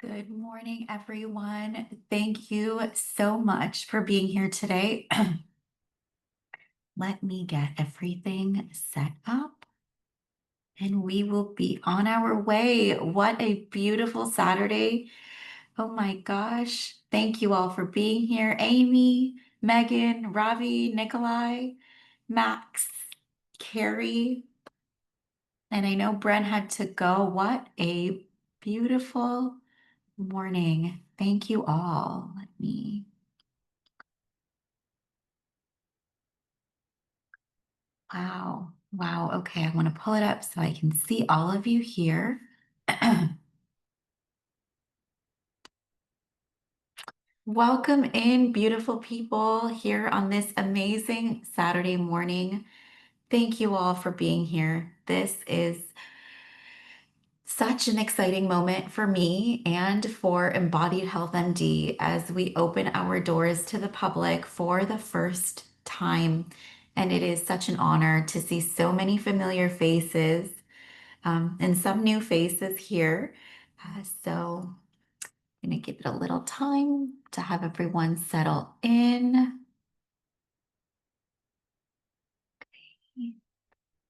Good morning, everyone. Thank you so much for being here today. Let me get everything set up and we will be on our way. What a beautiful Saturday. Oh my gosh. Thank you all for being here. Amy, Megan, Ravi, Nikolai, Max, Carrie, and I know Bren had to go. What a beautiful morning. Thank you all. Let me Wow. Wow. Okay. I want to pull it up so I can see all of you here. Welcome in, beautiful people, here on this amazing Saturday morning. Thank you all for being here. This is such an exciting moment for me and for Embodied Health MD as we open our doors to the public for the first time. And it is such an honor to see so many familiar faces and some new faces here. So I'm going to give it a little time to have everyone settle in.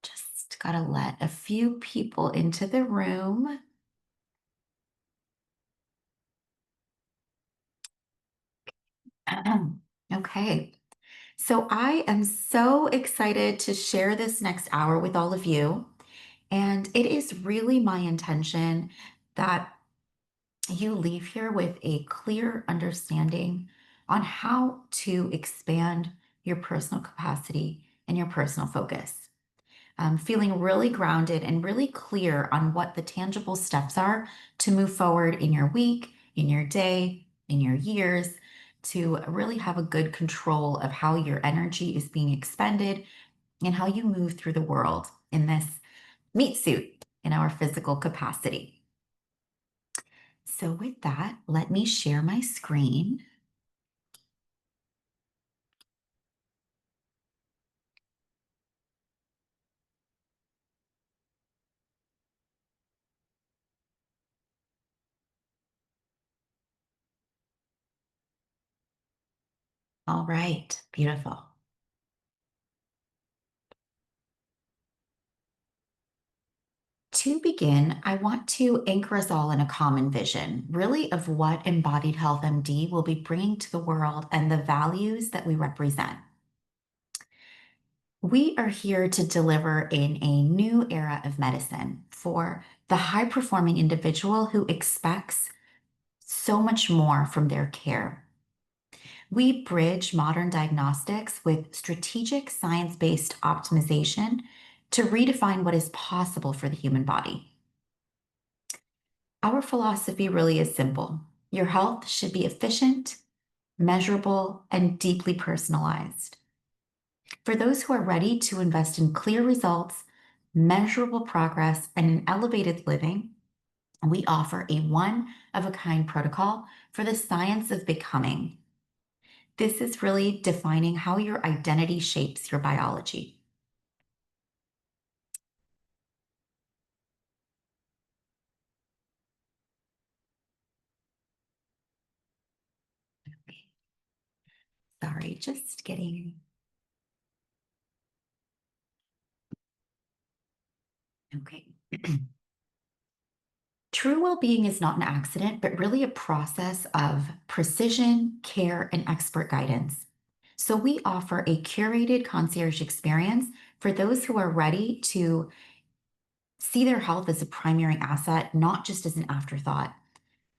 Just got to let a few people into the room. Okay. So I am so excited to share this next hour with all of you. And it is really my intention that you leave here with a clear understanding on how to expand your personal capacity and your personal focus. Feeling really grounded and really clear on what the tangible steps are to move forward in your week, in your day, in your years, to really have a good control of how your energy is being expended and how you move through the world in this meat suit in our physical capacity. So with that, let me share my screen. All right, beautiful. To begin, I want to anchor us all in a common vision, really of what Embodied Health MD will be bringing to the world and the values that we represent. We are here to deliver in a new era of medicine for the high-performing individual who expects so much more from their care. We bridge modern diagnostics with strategic science-based optimization to redefine what is possible for the human body. Our philosophy really is simple. Your health should be efficient, measurable, and deeply personalized. For those who are ready to invest in clear results, measurable progress, and an elevated living, we offer a one-of-a-kind protocol for the science of becoming. This is really defining how your identity shapes your biology. Sorry, just getting. Okay. True well-being is not an accident, but really a process of precision, care, and expert guidance. So we offer a curated concierge experience for those who are ready to see their health as a primary asset, not just as an afterthought.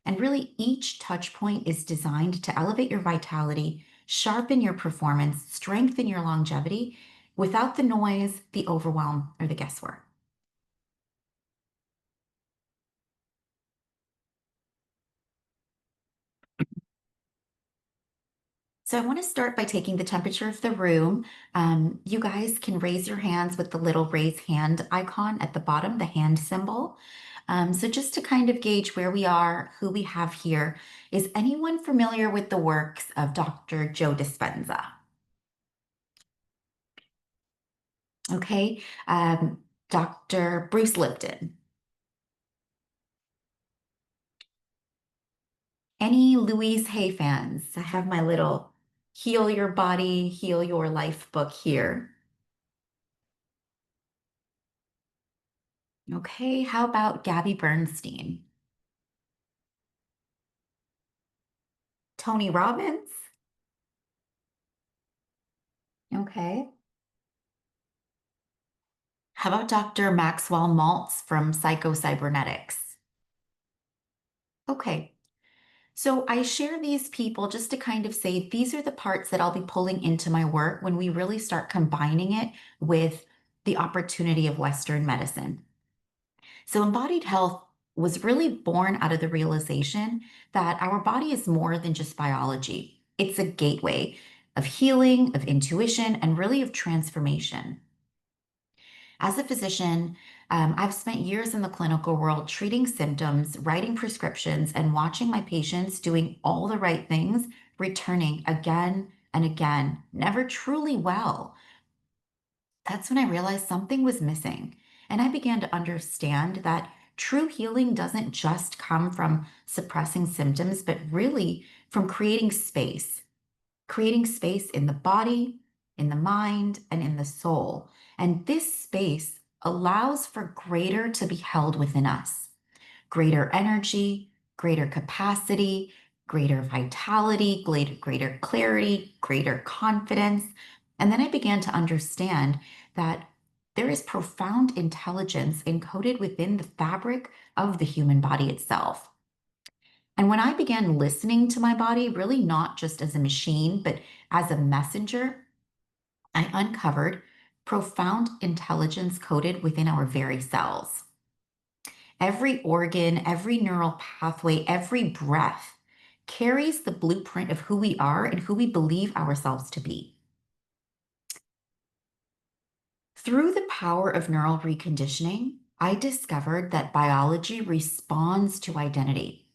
And really, each touch point is designed to elevate your vitality, sharpen your performance, strengthen your longevity without the noise, the overwhelm, or the guesswork. So I want to start by taking the temperature of the room. You guys can raise your hands with the little raise hand icon at the bottom, the hand symbol. So just to kind of gauge where we are, who we have here, is anyone familiar with the works of Dr. Joe Dispenza? Okay, Dr. Bruce Lipton. Any Louise Hay fans? I have my little Heal Your Body, Heal Your Life book here. Okay, how about Gabby Bernstein? Tony Robbins? Okay. How about Dr. Maxwell Maltz from Psychocybernetics? Okay. So I share these people just to kind of say these are the parts that I'll be pulling into my work when we really start combining it with the opportunity of Western medicine. So embodied health was really born out of the realization that our body is more than just biology. It's a gateway of healing, of intuition, and really of transformation. As a physician, I've spent years in the clinical world treating symptoms, writing prescriptions, and watching my patients doing all the right things, returning again and again, never truly well. That's when I realized something was missing. And I began to understand that true healing doesn't just come from suppressing symptoms, but really from creating space in the body, in the mind, and in the soul. And this space allows for greater to be held within us, greater energy, greater capacity, greater vitality, greater clarity, greater confidence. And then I began to understand that there is profound intelligence encoded within the fabric of the human body itself. And when I began listening to my body, really not just as a machine, but as a messenger, I uncovered profound intelligence coded within our very cells. Every organ, every neural pathway, every breath carries the blueprint of who we are and who we believe ourselves to be. Through the power of neural reconditioning, I discovered that biology responds to identity.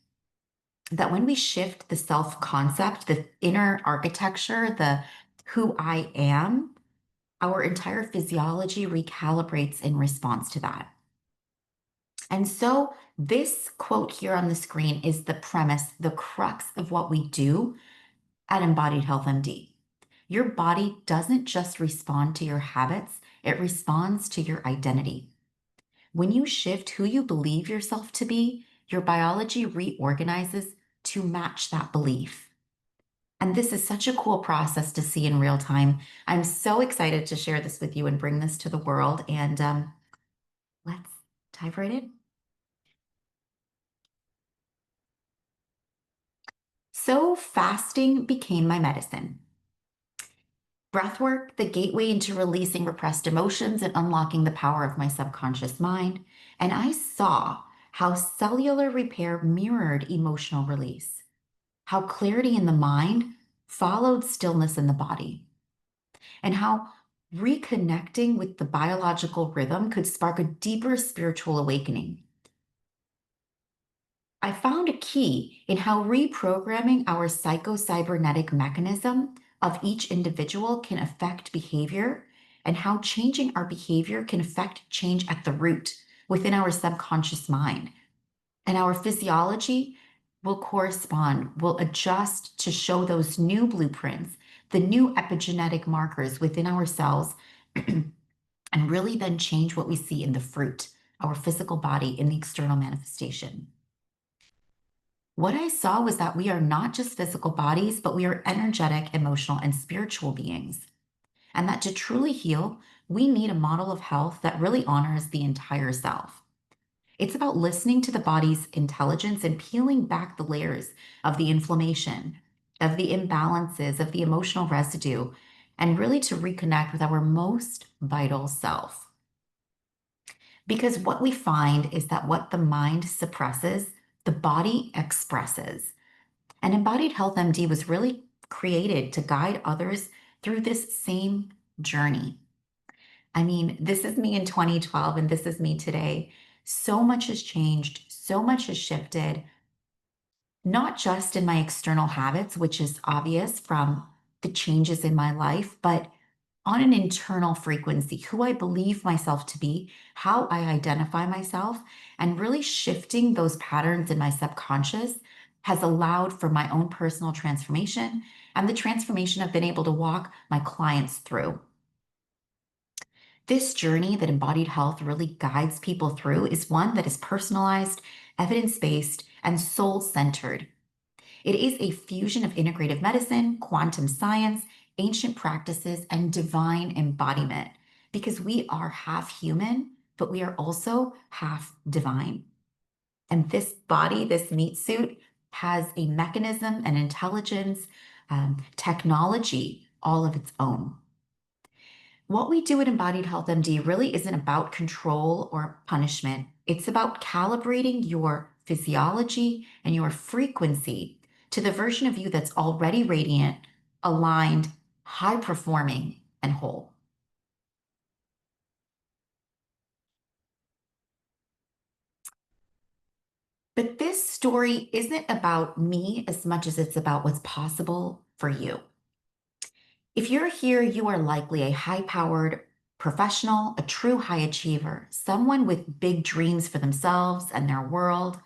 That when we shift the self concept, the inner architecture, the who I am, our entire physiology recalibrates in response to that. And so, this quote here on the screen is the premise, the crux of what we do at Embodied Health MD. Your body doesn't just respond to your habits, it responds to your identity. When you shift who you believe yourself to be, your biology reorganizes to match that belief. And this is such a cool process to see in real time. I'm so excited to share this with you and bring this to the world. And let's dive right in. So, fasting became my medicine. Breathwork, the gateway into releasing repressed emotions and unlocking the power of my subconscious mind. And I saw how cellular repair mirrored emotional release, how clarity in the mind followed stillness in the body, and how reconnecting with the biological rhythm could spark a deeper spiritual awakening. I found a key in how reprogramming our psychocybernetic mechanism of each individual can affect behavior and how changing our behavior can affect change at the root within our subconscious mind. And our physiology will correspond, will adjust to show those new blueprints, the new epigenetic markers within our cells, and really then change what we see in the fruit, our physical body in the external manifestation. What I saw was that we are not just physical bodies, but we are energetic, emotional, and spiritual beings. And that to truly heal, we need a model of health that really honors the entire self. It's about listening to the body's intelligence and peeling back the layers of the inflammation, of the imbalances, of the emotional residue, and really to reconnect with our most vital self. Because what we find is that what the mind suppresses, the body expresses. And Embodied Health MD was really created to guide others through this same journey. I mean, this is me in 2012 and this is me today. So much has changed, so much has shifted, not just in my external habits, which is obvious from the changes in my life, but on an internal frequency, who I believe myself to be, how I identify myself, and really shifting those patterns in my subconscious has allowed for my own personal transformation and the transformation I've been able to walk my clients through. This journey that embodied health really guides people through is one that is personalized, evidence based, and soul centered. It is a fusion of integrative medicine, quantum science, ancient practices, and divine embodiment because we are half human, but we are also half divine. And this body, this meat suit, has a mechanism, an intelligence, technology all of its own. What we do at Embodied Health MD really isn't about control or punishment. It's about calibrating your physiology and your frequency to the version of you that's already radiant, aligned, high performing, and whole. But this story isn't about me as much as it's about what's possible for you. If you're here, you are likely a high powered professional, a true high achiever, someone with big dreams for themselves and their world.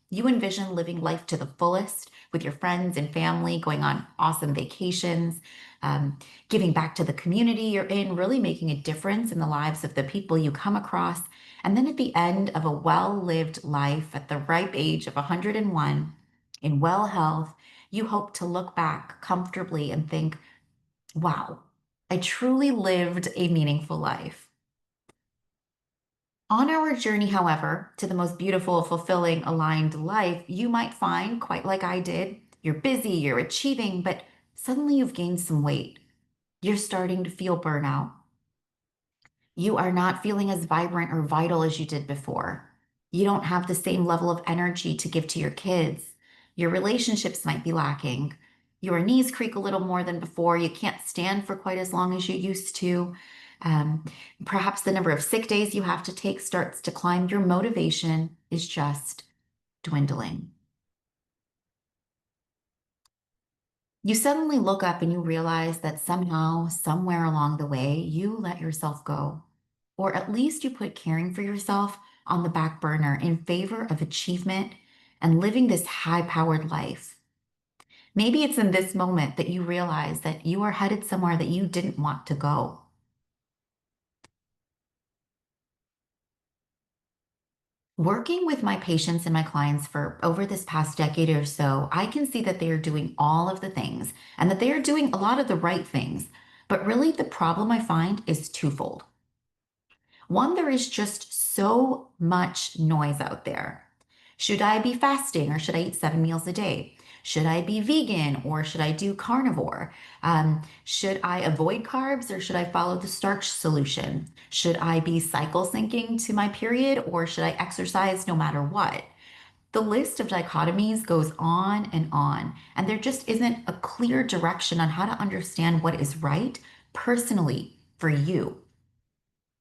You envision living life to the fullest with your friends and family, going on awesome vacations, um, giving back to the community you're in, really making a difference in the lives of the people you come across. And then at the end of a well lived life at the ripe age of 101, in well health, you hope to look back comfortably and think, wow, I truly lived a meaningful life. On our journey, however, to the most beautiful, fulfilling, aligned life, you might find, quite like I did, you're busy, you're achieving, but suddenly you've gained some weight. You're starting to feel burnout. You are not feeling as vibrant or vital as you did before. You don't have the same level of energy to give to your kids. Your relationships might be lacking. Your knees creak a little more than before. You can't stand for quite as long as you used to. Um, Perhaps the number of sick days you have to take starts to climb. Your motivation is just dwindling. You suddenly look up and you realize that somehow, somewhere along the way, you let yourself go. Or at least you put caring for yourself on the back burner in favor of achievement and living this high powered life. Maybe it's in this moment that you realize that you are headed somewhere that you didn't want to go. Working with my patients and my clients for over this past decade or so, I can see that they are doing all of the things and that they are doing a lot of the right things. But really, the problem I find is twofold. One, there is just so much noise out there. Should I be fasting or should I eat 7 meals a day? Should I be vegan or should I do carnivore? Should I avoid carbs or should I follow the starch solution? Should I be cycle syncing to my period or should I exercise no matter what? The list of dichotomies goes on, and there just isn't a clear direction on how to understand what is right personally for you.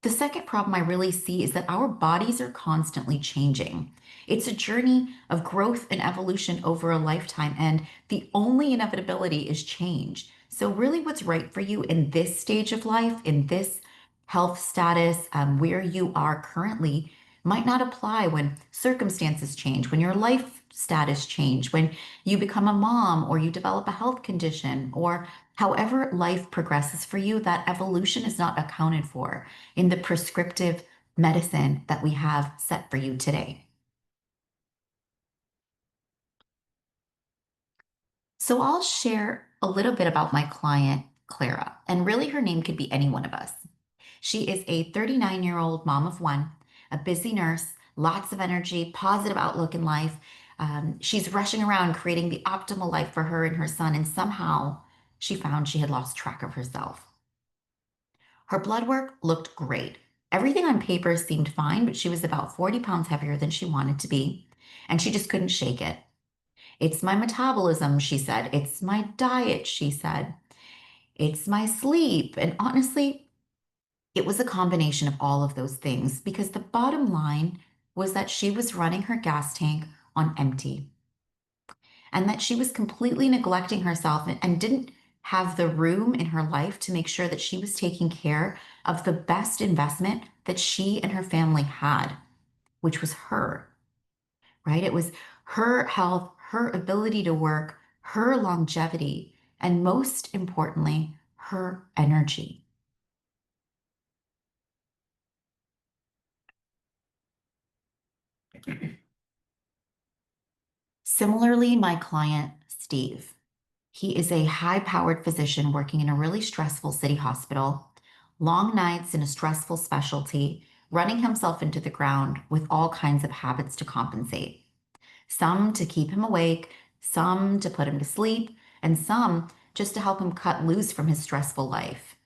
The second problem I really see is that our bodies are constantly changing. It's a journey of growth and evolution over a lifetime, and the only inevitability is change. So, really, what's right for you in this stage of life, in this health status, where you are currently, might not apply when circumstances change, when your life status change, when you become a mom or you develop a health condition, or however life progresses for you, that evolution is not accounted for in the prescriptive medicine that we have set for you today. So I'll share a little bit about my client, Clara, and really her name could be any one of us. She is a 39-year-old mom of one, a busy nurse, lots of energy, positive outlook in life. She's rushing around creating the optimal life for her and her son, and somehow she found she had lost track of herself. Her blood work looked great. Everything on paper seemed fine, but she was about 40 pounds heavier than she wanted to be, and she just couldn't shake it. It's my metabolism, she said. It's my diet, she said. It's my sleep. And honestly, it was a combination of all of those things because the bottom line was that she was running her gas tank on empty and that she was completely neglecting herself and didn't have the room in her life to make sure that she was taking care of the best investment that she and her family had, which was her, right? It was her health, her ability to work, her longevity, and most importantly, her energy. Similarly, my client, Steve, he is a high powered physician working in a really stressful city hospital, long nights in a stressful specialty, running himself into the ground with all kinds of habits to compensate. Some to keep him awake, some to put him to sleep, and some just to help him cut loose from his stressful life.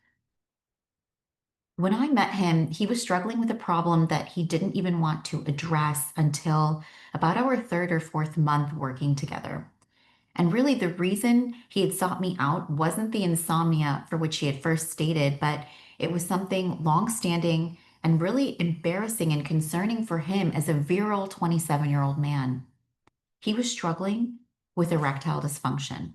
When I met him, he was struggling with a problem that he didn't even want to address until about our third or fourth month working together. And really, the reason he had sought me out wasn't the insomnia for which he had first stated, but it was something long-standing and really embarrassing and concerning for him as a virile 27-year-old man. He was struggling with erectile dysfunction.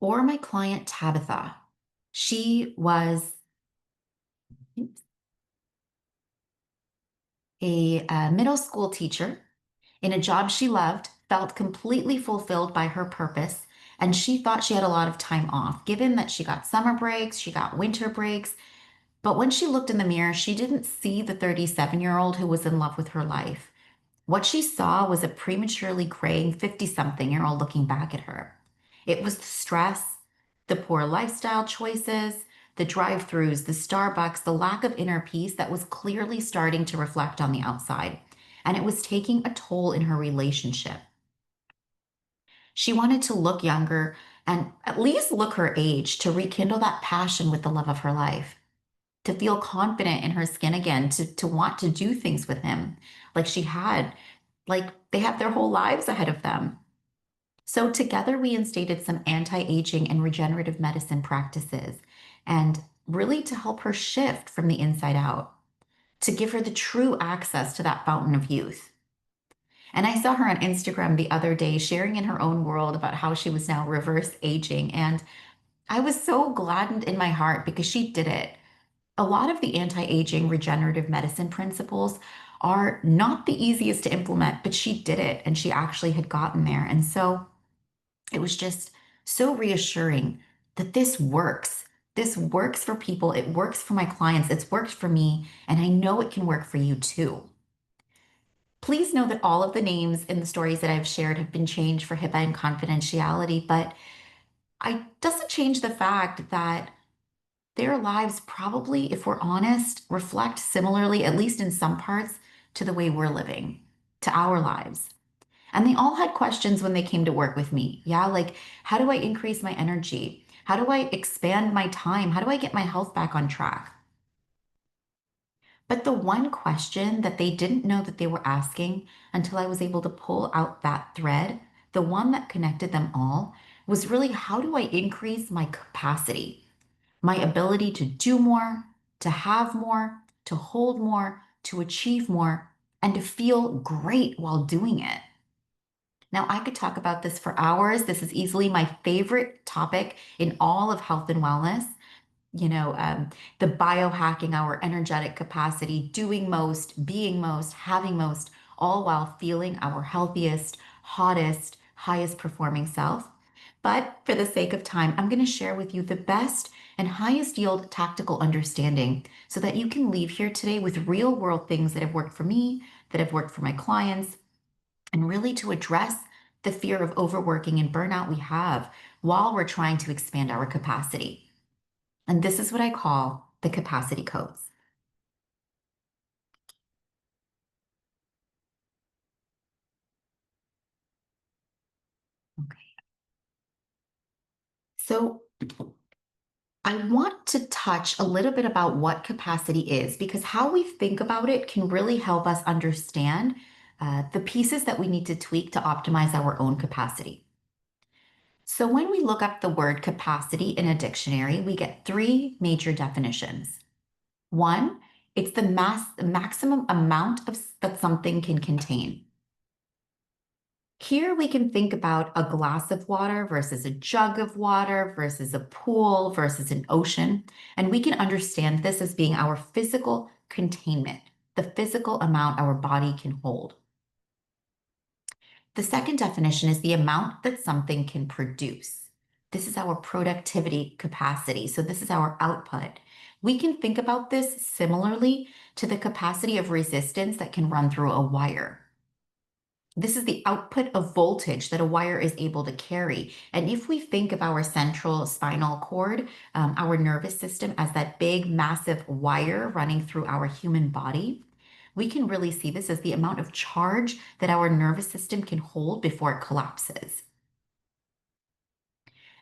Or my client Tabitha. She was a middle school teacher in a job she loved, felt completely fulfilled by her purpose, and she thought she had a lot of time off, given that she got summer breaks, she got winter breaks. But when she looked in the mirror, she didn't see the 37-year-old who was in love with her life. What she saw was a prematurely graying 50-something-year-old looking back at her. It was the stress, the poor lifestyle choices, the drive-throughs, the Starbucks, the lack of inner peace that was clearly starting to reflect on the outside. And it was taking a toll in her relationship. She wanted to look younger and at least look her age to rekindle that passion with the love of her life, to feel confident in her skin again, to want to do things with him like she had, like they have their whole lives ahead of them. So together we instated some anti-aging and regenerative medicine practices and really to help her shift from the inside out, to give her the true access to that fountain of youth. And I saw her on Instagram the other day sharing in her own world about how she was now reverse aging. And I was so gladdened in my heart because she did it. A lot of the anti-aging regenerative medicine principles are not the easiest to implement, but she did it and she actually had gotten there. And so it was just so reassuring that this works. This works for people. It works for my clients. It's worked for me. And I know it can work for you too. Please know that all of the names in the stories that I've shared have been changed for HIPAA and confidentiality, but it doesn't change the fact that their lives probably, if we're honest, reflect similarly, at least in some parts, to the way we're living, to our lives. And they all had questions when they came to work with me. Yeah, like how do I increase my energy? How do I expand my time? How do I get my health back on track? But the one question that they didn't know that they were asking until I was able to pull out that thread, the one that connected them all, was really how do I increase my capacity, my ability to do more, to have more, to hold more, to achieve more, and to feel great while doing it. Now, I could talk about this for hours. This is easily my favorite topic in all of health and wellness. You know, the biohacking our energetic capacity, doing most, being most, having most, all while feeling our healthiest, hottest, highest performing self. But for the sake of time, I'm going to share with you the best and highest yield tactical understanding so that you can leave here today with real world things that have worked for me, that have worked for my clients, and really to address the fear of overworking and burnout we have while we're trying to expand our capacity. And this is what I call the capacity codes. Okay. So I want to touch a little bit about what capacity is because how we think about it can really help us understand the pieces that we need to tweak to optimize our own capacity. So when we look up the word capacity in a dictionary, we get three major definitions. One, it's the maximum amount of that something can contain. Here we can think about a glass of water versus a jug of water versus a pool versus an ocean. And we can understand this as being our physical containment, the physical amount our body can hold. The second definition is the amount that something can produce. This is our productivity capacity. So this is our output. We can think about this similarly to the capacity of resistance that can run through a wire. This is the output of voltage that a wire is able to carry. And if we think of our central spinal cord, our nervous system as that big, massive wire running through our human body, we can really see this as the amount of charge that our nervous system can hold before it collapses.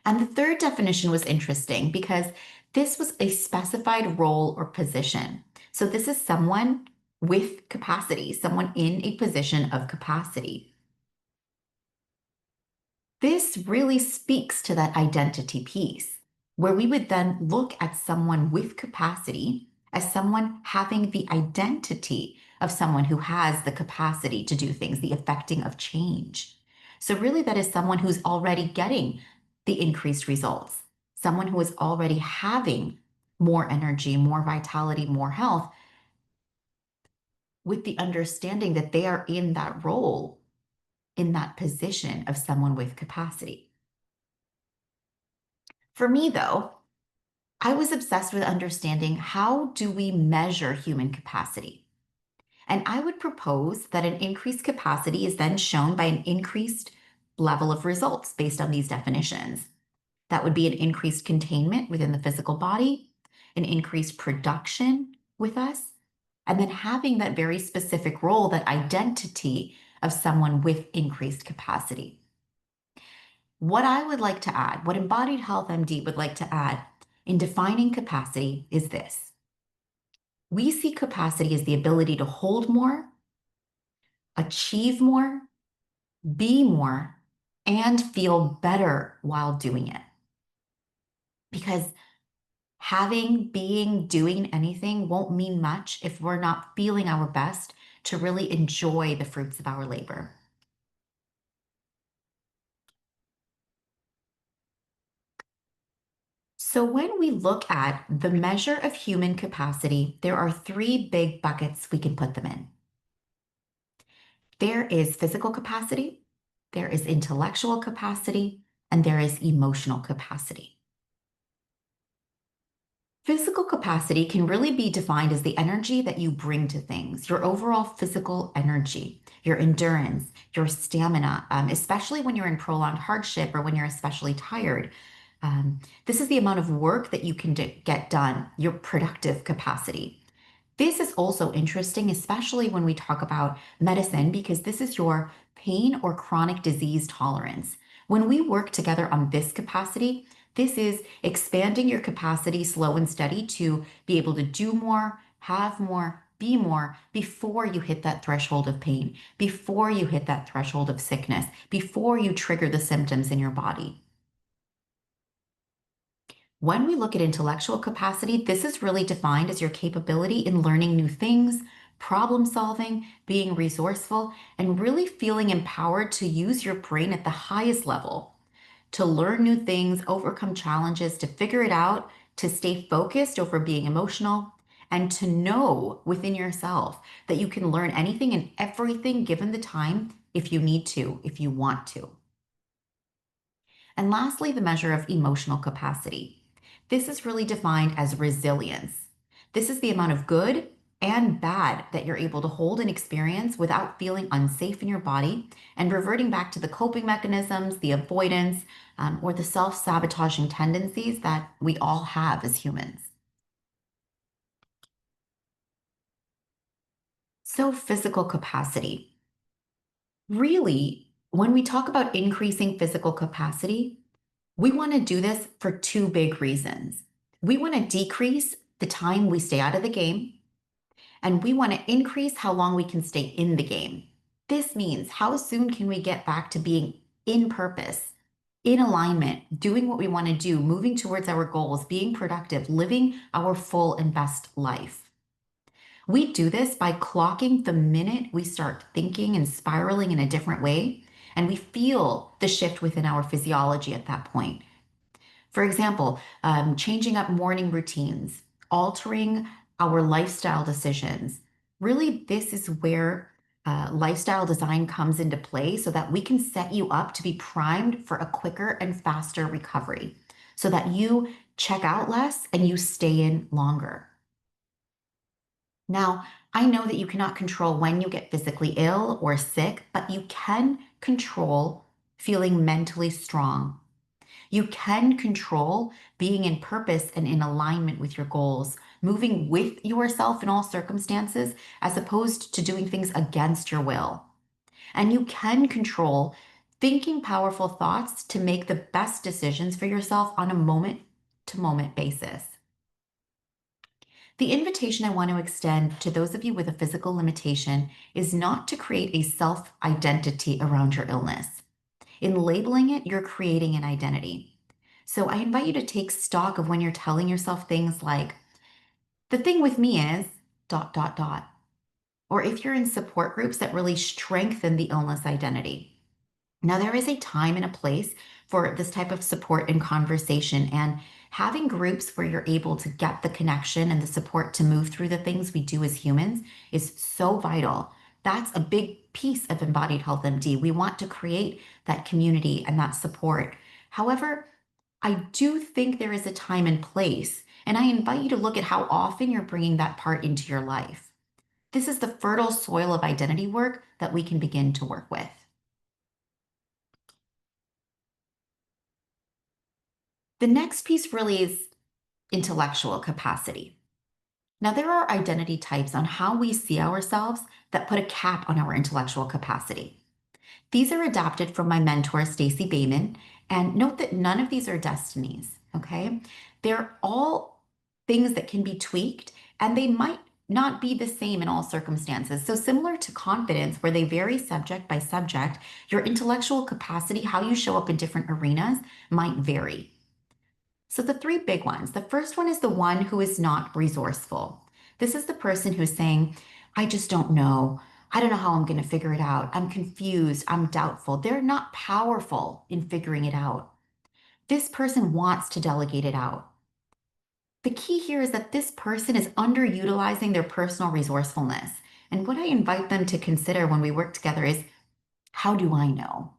And the third definition was interesting because this was a specified role or position. So this is someone with capacity, someone in a position of capacity. This really speaks to that identity piece, where we would then look at someone with capacity as someone having the identity of someone who has the capacity to do things, the effecting of change. So, really, that is someone who's already getting the increased results, someone who is already having more energy, more vitality, more health, with the understanding that they are in that role, in that position of someone with capacity. For me, though, I was obsessed with understanding how do we measure human capacity? And I would propose that an increased capacity is then shown by an increased level of results based on these definitions. That would be an increased containment within the physical body, an increased production with us, and then having that very specific role, that identity of someone with increased capacity. What I would like to add, what Embodied Health MD would like to add in defining capacity is this. We see capacity as the ability to hold more, achieve more, be more, and feel better while doing it. Because having, being, doing anything won't mean much if we're not feeling our best to really enjoy the fruits of our labor. So when we look at the measure of human capacity, there are three big buckets we can put them in. There is physical capacity, there is intellectual capacity, and there is emotional capacity. Physical capacity can really be defined as the energy that you bring to things, your overall physical energy, your endurance, your stamina, especially when you're in prolonged hardship or when you're especially tired. This is the amount of work that you can get done, your productive capacity. This is also interesting, especially when we talk about medicine, because this is your pain or chronic disease tolerance. When we work together on this capacity, this is expanding your capacity slow and steady to be able to do more, have more, be more before you hit that threshold of pain, before you hit that threshold of sickness, before you trigger the symptoms in your body. When we look at intellectual capacity, this is really defined as your capability in learning new things, problem solving, being resourceful, and really feeling empowered to use your brain at the highest level, to learn new things, overcome challenges, to figure it out, to stay focused over being emotional, and to know within yourself that you can learn anything and everything given the time if you need to, if you want to. And lastly, the measure of emotional capacity. This is really defined as resilience. This is the amount of good and bad that you're able to hold and experience without feeling unsafe in your body and reverting back to the coping mechanisms, the avoidance, or the self-sabotaging tendencies that we all have as humans. So, physical capacity. Really, when we talk about increasing physical capacity, we want to do this for two big reasons. We want to decrease the time we stay out of the game, and we want to increase how long we can stay in the game. This means how soon can we get back to being in purpose, in alignment, doing what we want to do, moving towards our goals, being productive, living our full and best life. We do this by clocking the minute we start thinking and spiraling in a different way and we feel the shift within our physiology at that point. For example, changing up morning routines, altering our lifestyle decisions. Really, this is where lifestyle design comes into play so that we can set you up to be primed for a quicker and faster recovery so that you check out less and you stay in longer. Now, I know that you cannot control when you get physically ill or sick, but you can control feeling mentally strong. You can control being in purpose and in alignment with your goals, moving with yourself in all circumstances, as opposed to doing things against your will. And you can control thinking powerful thoughts to make the best decisions for yourself on a moment to moment basis. The invitation I want to extend to those of you with a physical limitation is not to create a self identity around your illness. In labeling it, you're creating an identity. So I invite you to take stock of when you're telling yourself things like, the thing with me is dot, dot, dot. Or if you're in support groups that really strengthen the illness identity. Now, there is a time and a place for this type of support and conversation, and having groups where you're able to get the connection and the support to move through the things we do as humans is so vital. That's a big piece of Embodied Health MD. We want to create that community and that support. However, I do think there is a time and place, and I invite you to look at how often you're bringing that part into your life. This is the fertile soil of identity work that we can begin to work with. The next piece really is intellectual capacity. Now, there are identity types on how we see ourselves that put a cap on our intellectual capacity. These are adapted from my mentor, Stacey Bayman, and note that none of these are destinies, okay? They're all things that can be tweaked, and they might not be the same in all circumstances. So similar to confidence, where they vary subject by subject, your intellectual capacity, how you show up in different arenas, might vary. So the three big ones. The first one is the one who is not resourceful. This is the person who's saying, I just don't know. I don't know how I'm going to figure it out. I'm confused. I'm doubtful. They're not powerful in figuring it out. This person wants to delegate it out. The key here is that this person is underutilizing their personal resourcefulness. And what I invite them to consider when we work together is, how do I know?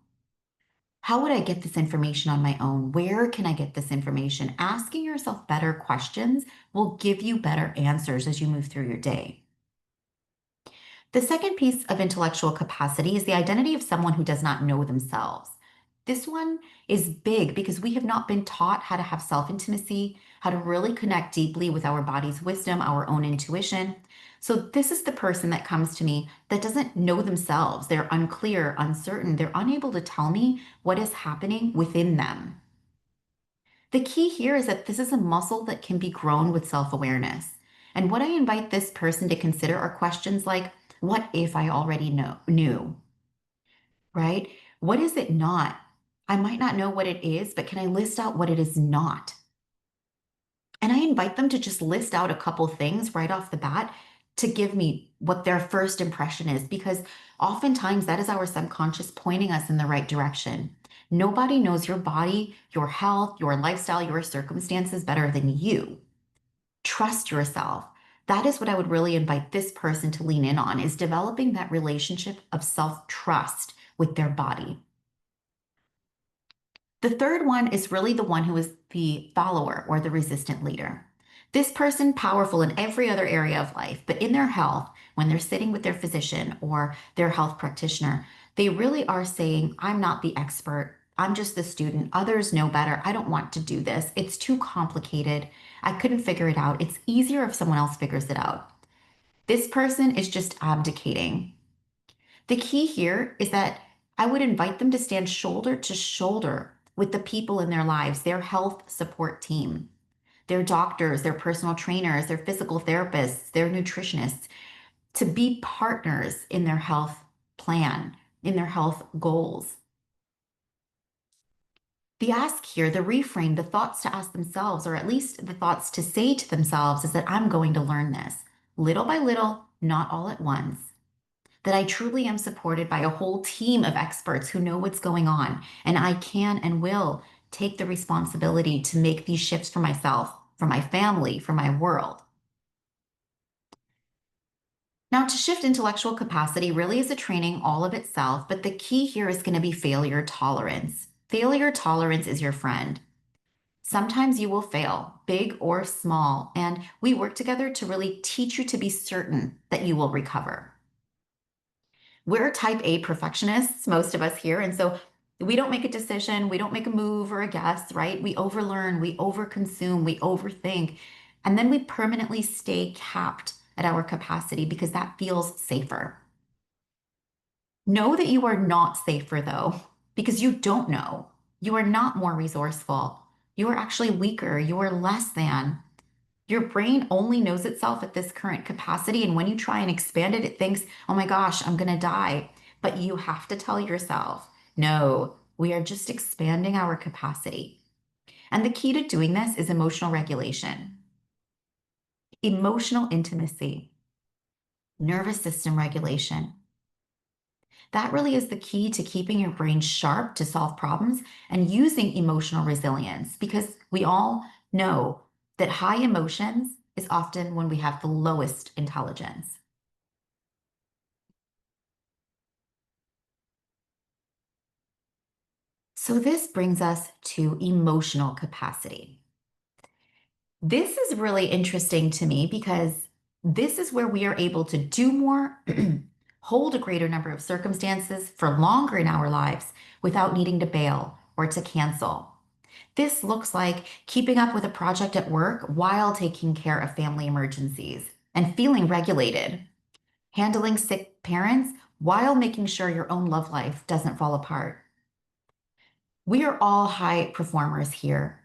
How would I get this information on my own? Where can I get this information? Asking yourself better questions will give you better answers as you move through your day. The second piece of intellectual capacity is the identity of someone who does not know themselves. This one is big because we have not been taught how to have self-intimacy, how to really connect deeply with our body's wisdom, our own intuition. So this is the person that comes to me that doesn't know themselves. They're unclear, uncertain. They're unable to tell me what is happening within them. The key here is that this is a muscle that can be grown with self-awareness. And what I invite this person to consider are questions like, what if I already knew? Right? What is it not? I might not know what it is, but can I list out what it is not? And I invite them to just list out a couple things right off the bat to give me what their first impression is, because oftentimes that is our subconscious pointing us in the right direction. Nobody knows your body, your health, your lifestyle, your circumstances better than you. Trust yourself. That is what I would really invite this person to lean in on, is developing that relationship of self-trust with their body. The third one is really the one who is the follower or the resistant leader. This person powerful in every other area of life, but in their health, when they're sitting with their physician or their health practitioner, they really are saying, I'm not the expert. I'm just the student. Others know better. I don't want to do this. It's too complicated. I couldn't figure it out. It's easier if someone else figures it out. This person is just abdicating. The key here is that I would invite them to stand shoulder to shoulder with the people in their lives, their health support team, their doctors, their personal trainers, their physical therapists, their nutritionists, to be partners in their health plan, in their health goals. The ask here, the reframe, the thoughts to ask themselves, or at least the thoughts to say to themselves, is that I'm going to learn this little by little, not all at once. that I truly am supported by a whole team of experts who know what's going on, and I can and will take the responsibility to make these shifts for myself, for my family, for my world. Now, to shift intellectual capacity really is a training all of itself, but the key here is going to be failure tolerance. Failure tolerance is your friend. Sometimes you will fail, big or small, and we work together to really teach you to be certain that you will recover. We're type A perfectionists, most of us here, and so we don't make a decision, we don't make a move or a guess, right? We overlearn, we overconsume, we overthink, and then we permanently stay capped at our capacity because that feels safer. Know that you are not safer though, because you don't know. You are not more resourceful. You are actually weaker. You are less than. Your brain only knows itself at this current capacity. And when you try and expand it, it thinks, oh my gosh, I'm going to die. But you have to tell yourself, no, we are just expanding our capacity. And the key to doing this is emotional regulation, emotional intimacy, nervous system regulation. That really is the key to keeping your brain sharp to solve problems and using emotional resilience because we all know that high emotions is often when we have the lowest intelligence. So, this brings us to emotional capacity. This is really interesting to me because this is where we are able to do more, hold a greater number of circumstances for longer in our lives without needing to bail or to cancel. This looks like keeping up with a project at work while taking care of family emergencies and feeling regulated, handling sick parents while making sure your own love life doesn't fall apart. We are all high performers here,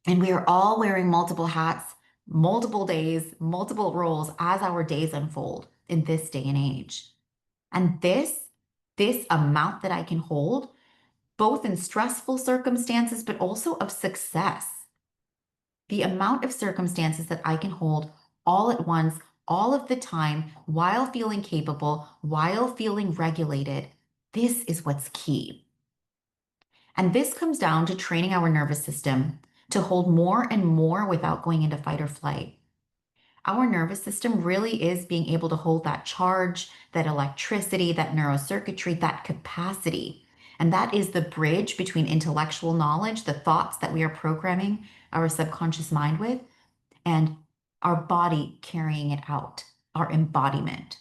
and we are all wearing multiple hats, multiple days, multiple roles as our days unfold in this day and age. And this amount that I can hold, both in stressful circumstances, but also of success, the amount of circumstances that I can hold all at once, all of the time, while feeling capable, while feeling regulated, this is what's key. And this comes down to training our nervous system to hold more and more without going into fight or flight. Our nervous system really is being able to hold that charge, that electricity, that neurocircuitry, that capacity. And that is the bridge between intellectual knowledge, the thoughts that we are programming our subconscious mind with, and our body carrying it out, our embodiment.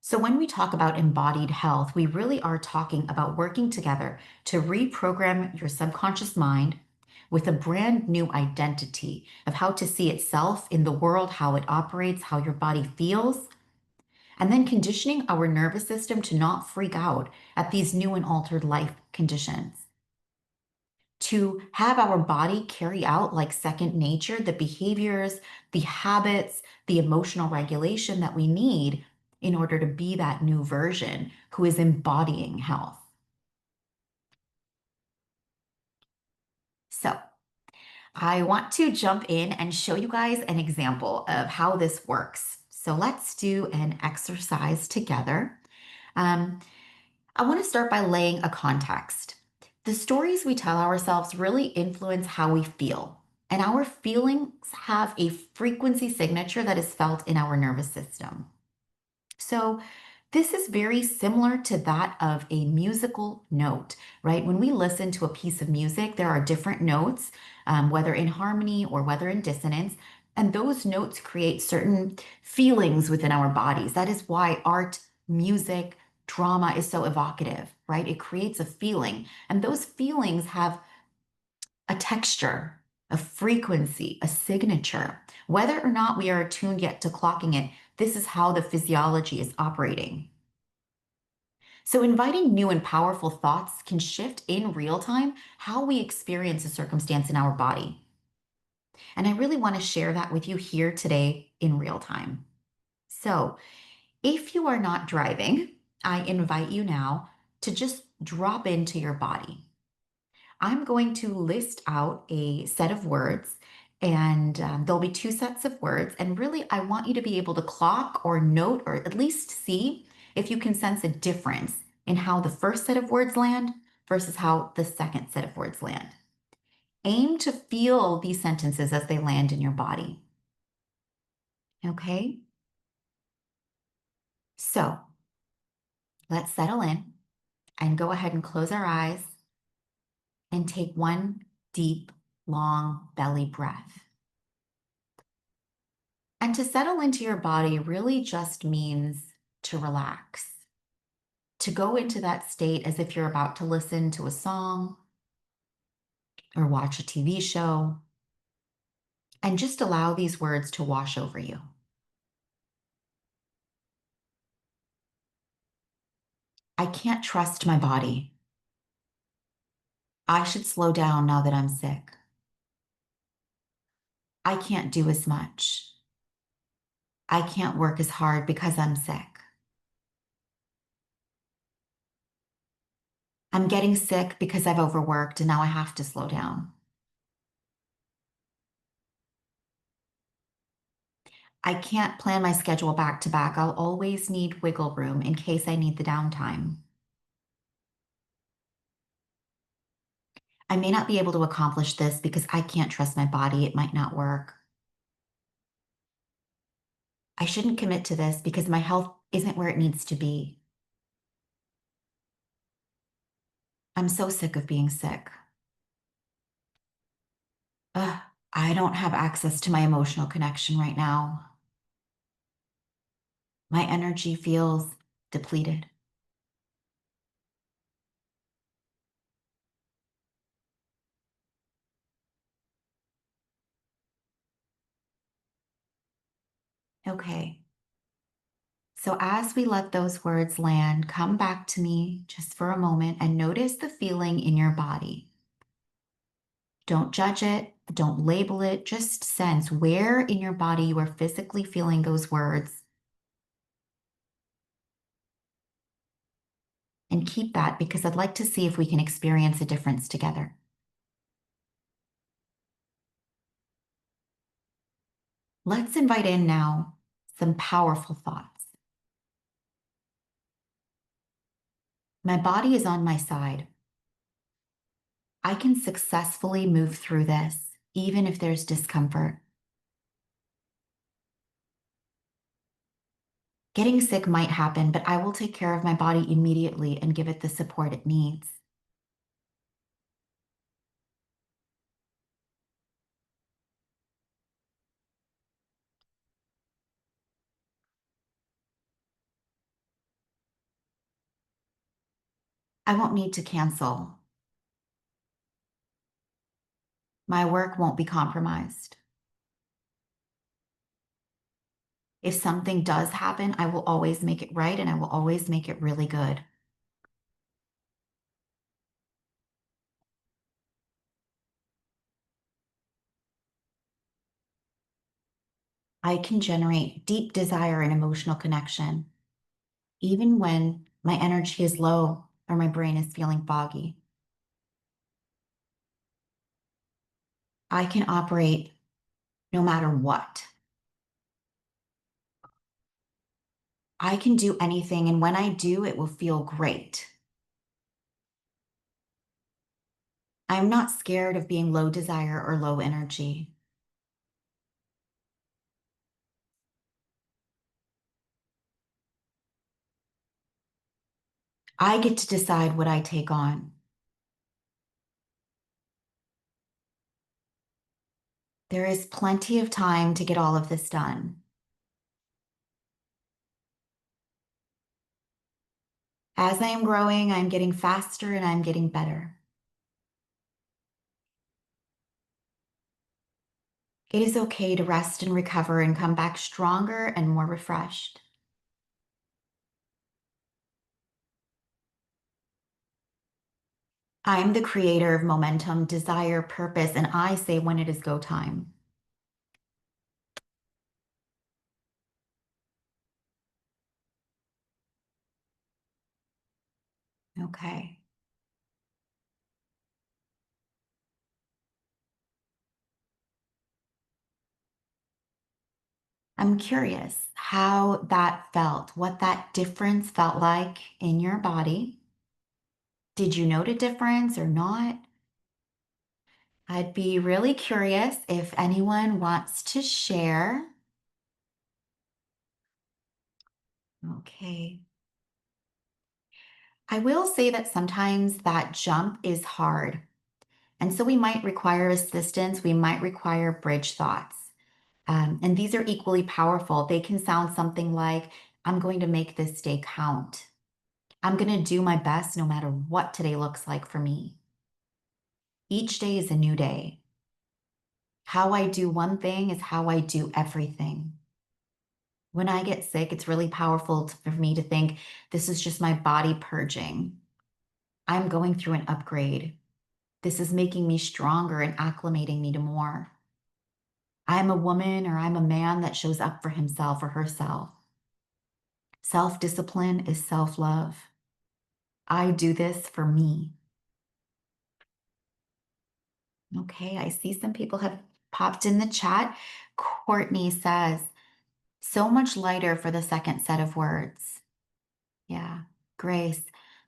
So, when we talk about embodied health, we really are talking about working together to reprogram your subconscious mind with a brand new identity of how to see itself in the world, how it operates, how your body feels, and then conditioning our nervous system to not freak out at these new and altered life conditions. To have our body carry out like second nature the behaviors, the habits, the emotional regulation that we need in order to be that new version who is embodying health. So, I want to jump in and show you guys an example of how this works. So, let's do an exercise together. Um, I want to start by laying a context. The stories we tell ourselves really influence how we feel, and our feelings have a frequency signature that is felt in our nervous system. So, this is very similar to that of a musical note, right? When we listen to a piece of music, there are different notes, whether in harmony or whether in dissonance, and those notes create certain feelings within our bodies. That is why art, music, drama is so evocative, right? It creates a feeling, and those feelings have a texture, a frequency, a signature. Whether or not we are attuned yet to clocking it, this is how the physiology is operating. So, inviting new and powerful thoughts can shift in real time how we experience a circumstance in our body. And I really want to share that with you here today in real time. So, if you are not driving, I invite you now to just drop into your body. I'm going to list out a set of words, And there'll be two sets of words. And really, I want you to be able to clock or note or at least see if you can sense a difference in how the first set of words land versus how the second set of words land. Aim to feel these sentences as they land in your body. Okay? So let's settle in and go ahead and close our eyes and take one deep, long belly breath. And to settle into your body really just means to relax, to go into that state as if you're about to listen to a song or watch a TV show, and just allow these words to wash over you. I can't trust my body. I should slow down now that I'm sick. I can't do as much. I can't work as hard because I'm sick. I'm getting sick because I've overworked and now I have to slow down. I can't plan my schedule back to back. I'll always need wiggle room in case I need the downtime. I may not be able to accomplish this because I can't trust my body. It might not work. I shouldn't commit to this because my health isn't where it needs to be. I'm so sick of being sick. Ugh, I don't have access to my emotional connection right now. My energy feels depleted. Okay. So as we let those words land, come back to me just for a moment and notice the feeling in your body. Don't judge it, don't label it, just sense where in your body you are physically feeling those words. And keep that because I'd like to see if we can experience a difference together. Let's invite in now some powerful thoughts. My body is on my side. I can successfully move through this, even if there's discomfort. Getting sick might happen, but I will take care of my body immediately and give it the support it needs. I won't need to cancel. My work won't be compromised. If something does happen, I will always make it right and I will always make it really good. I can generate deep desire and emotional connection, even when my energy is low or my brain is feeling foggy. I can operate no matter what. I can do anything, and when I do, it will feel great. I'm not scared of being low desire or low energy. I get to decide what I take on. There is plenty of time to get all of this done. As I am growing, I'm getting faster and I'm getting better. It is okay to rest and recover and come back stronger and more refreshed. I'm the creator of momentum, desire, purpose, and I say when it is go time. Okay. I'm curious how that felt, what that difference felt like in your body. Did you note a difference or not? I'd be really curious if anyone wants to share. Okay. I will say that sometimes that jump is hard. And so we might require assistance. We might require bridge thoughts. And these are equally powerful. They can sound something like, I'm going to make this day count. I'm going to do my best no matter what today looks like for me. Each day is a new day. How I do one thing is how I do everything. When I get sick, it's really powerful for me to think this is just my body purging. I'm going through an upgrade. This is making me stronger and acclimating me to more. I'm a woman or I'm a man that shows up for himself or herself. Self discipline is self love. I do this for me. Okay, I see some people have popped in the chat. Courtney says, so much lighter for the second set of words. Yeah, Grace.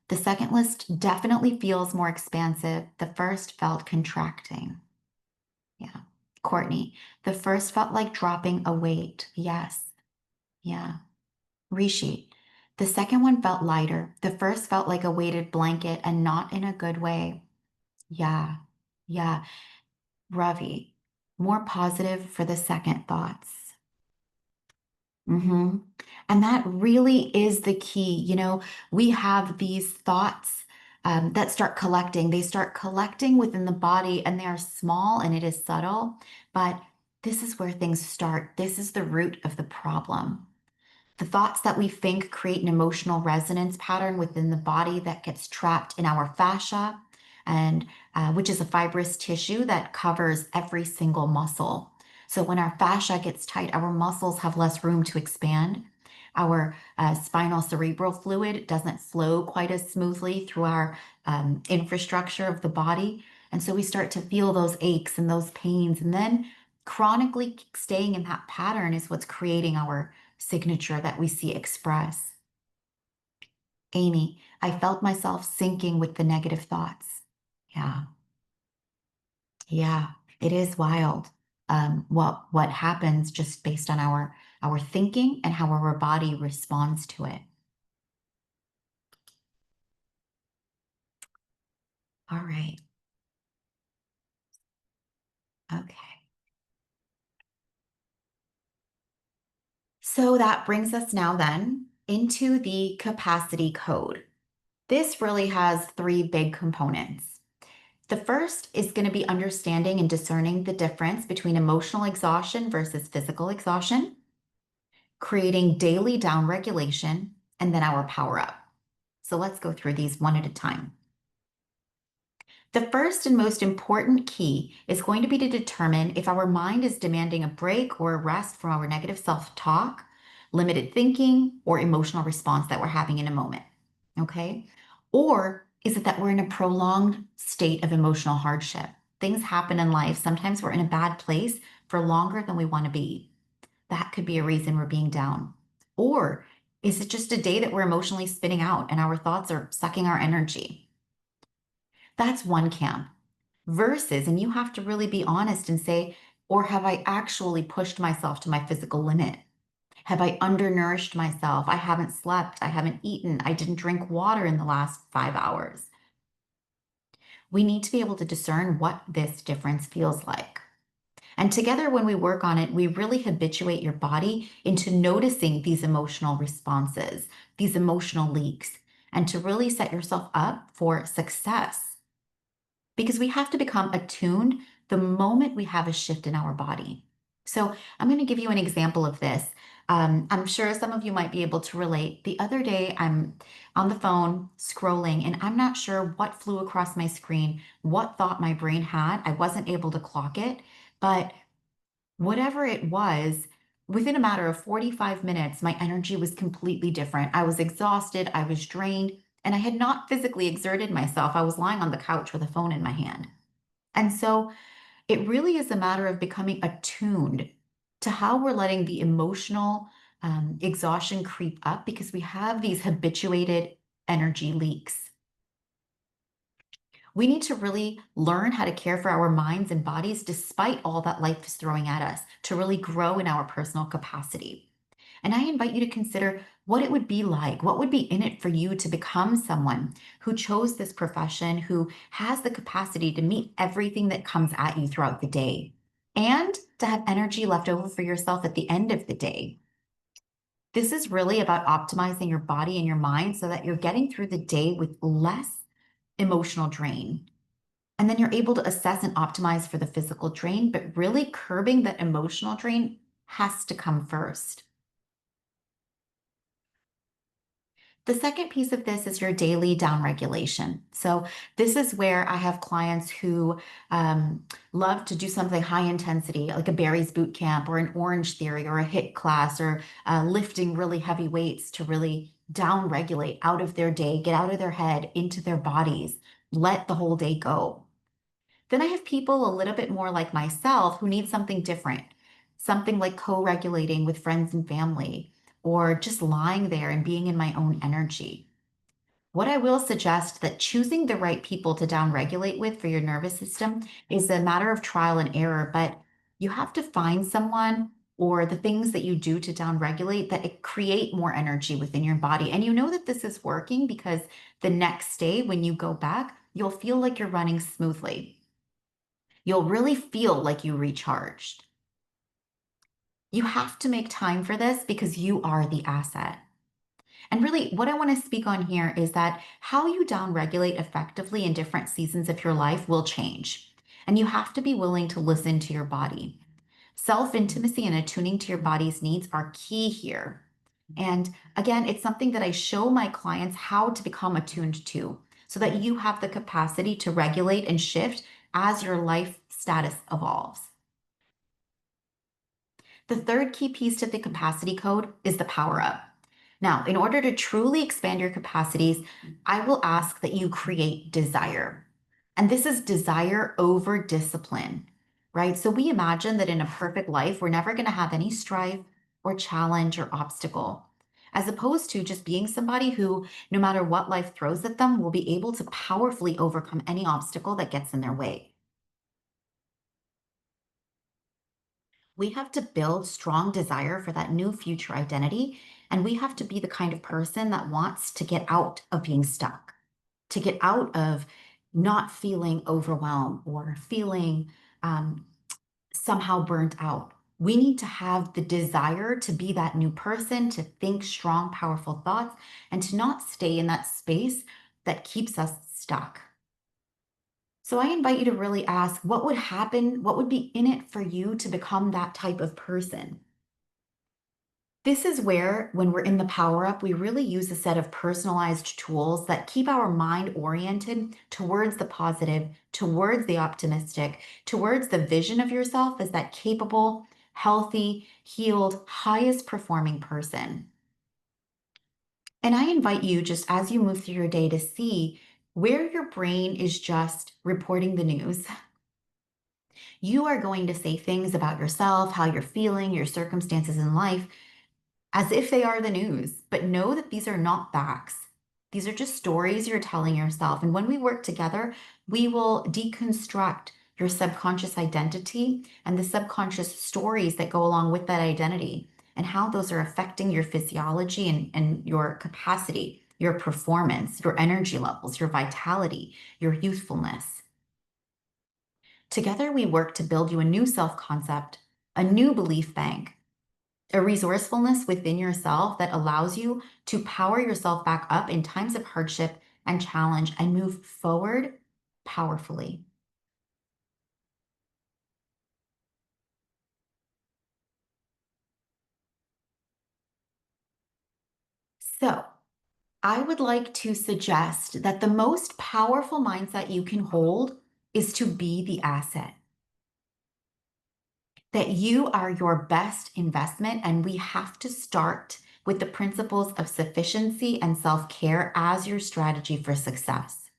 The second list definitely feels more expansive. The first felt contracting. Yeah. Courtney, the first felt like dropping a weight. Yes. Yeah. Rishi, the second one felt lighter. The first felt like a weighted blanket and not in a good way. Yeah. Yeah. Ravi, more positive for the second thoughts. hmm And that really is the key. We have these thoughts that start collecting. They start collecting within the body and they are small and it is subtle, but this is where things start. This is the root of the problem. The thoughts that we think create an emotional resonance pattern within the body that gets trapped in our fascia, and which is a fibrous tissue that covers every single muscle. So when our fascia gets tight, our muscles have less room to expand. Our spinal cerebral fluid doesn't flow quite as smoothly through our infrastructure of the body. And so we start to feel those aches and those pains. And then chronically staying in that pattern is what's creating our signature that we see express. Amy, I felt myself sinking with the negative thoughts. Yeah, yeah, it is wild. What happens just based on our thinking and how our body responds to it. All right. Okay. So that brings us now then into the capacity code. This really has three big components. The first is going to be understanding and discerning the difference between emotional exhaustion versus physical exhaustion, creating daily downregulation, and then our power up. So let's go through these one at a time. The first and most important key is going to be to determine if our mind is demanding a break or a rest from our negative self talk, limited thinking, or emotional response that we're having in a moment. Okay? Or is it that we're in a prolonged state of emotional hardship? Things happen in life. Sometimes we're in a bad place for longer than we want to be. That could be a reason we're being down. Or is it just a day that we're emotionally spinning out and our thoughts are sucking our energy? That's one camp. Versus, and you have to really be honest and say, or have I actually pushed myself to my physical limit? Have I undernourished myself? I haven't slept. I haven't eaten. I didn't drink water in the last 5 hours. We need to be able to discern what this difference feels like. And together, when we work on it, we really habituate your body into noticing these emotional responses, these emotional leaks, and to really set yourself up for success. Because we have to become attuned the moment we have a shift in our body. So I'm going to give you an example of this. I'm sure some of you might be able to relate. The other day, I'm on the phone scrolling, and I'm not sure what flew across my screen, what thought my brain had. I wasn't able to clock it, but whatever it was, within a matter of 45 minutes, my energy was completely different. I was exhausted, I was drained, and I had not physically exerted myself. I was lying on the couch with a phone in my hand. And so it really is a matter of becoming attuned to how we're letting the emotional exhaustion creep up because we have these habituated energy leaks. We need to really learn how to care for our minds and bodies despite all that life is throwing at us to really grow in our personal capacity. And I invite you to consider what it would be like, what would be in it for you to become someone who chose this profession, who has the capacity to meet everything that comes at you throughout the day, and to have energy left over for yourself at the end of the day. This is really about optimizing your body and your mind so that you're getting through the day with less emotional drain. And then you're able to assess and optimize for the physical drain, but really curbing that emotional drain has to come first. The second piece of this is your daily down regulation. So, this is where I have clients who love to do something high intensity, like a berries boot camp or an orange theory or a HIIT class or lifting really heavy weights to really down regulate out of their day, get out of their head, into their bodies, let the whole day go. Then I have people a little bit more like myself who need something different, something like co regulating with friends and family, or just lying there and being in my own energy. What I will suggest that choosing the right people to down regulate with for your nervous system is a matter of trial and error, but you have to find someone or the things that you do to down regulate that create more energy within your body. And you know that this is working because the next day when you go back, you'll feel like you're running smoothly. You'll really feel like you recharged. You have to make time for this because you are the asset. And really, what I want to speak on here is that how you downregulate effectively in different seasons of your life will change. And you have to be willing to listen to your body. Self intimacy and attuning to your body's needs are key here. And again, it's something that I show my clients how to become attuned to so that you have the capacity to regulate and shift as your life status evolves. The third key piece to the capacity code is the power up. Now, in order to truly expand your capacities, I will ask that you create desire. And this is desire over discipline, right? So we imagine that in a perfect life, we're never going to have any strife or challenge or obstacle, as opposed to just being somebody who, no matter what life throws at them, will be able to powerfully overcome any obstacle that gets in their way. We have to build strong desire for that new future identity. And we have to be the kind of person that wants to get out of being stuck, to get out of not feeling overwhelmed or feeling um, somehow burnt out. We need to have the desire to be that new person, to think strong, powerful thoughts, and to not stay in that space that keeps us stuck. So I invite you to really ask what would happen, what would be in it for you to become that type of person? This is where, when we're in the power up, we really use a set of personalized tools that keep our mind oriented towards the positive, towards the optimistic, towards the vision of yourself as that capable, healthy, healed, highest performing person. And I invite you, just as you move through your day, to see where your brain is just reporting the news. You are going to say things about yourself, how you're feeling, your circumstances in life as if they are the news, but know that these are not facts. These are just stories you're telling yourself. And when we work together, we will deconstruct your subconscious identity and the subconscious stories that go along with that identity and how those are affecting your physiology and your capacity, your performance, your energy levels, your vitality, your youthfulness. Together, we work to build you a new self concept, a new belief bank, a resourcefulness within yourself that allows you to power yourself back up in times of hardship and challenge and move forward powerfully. So, I would like to suggest that the most powerful mindset you can hold is to be the asset, that you are your best investment, and we have to start with the principles of sufficiency and self care as your strategy for success.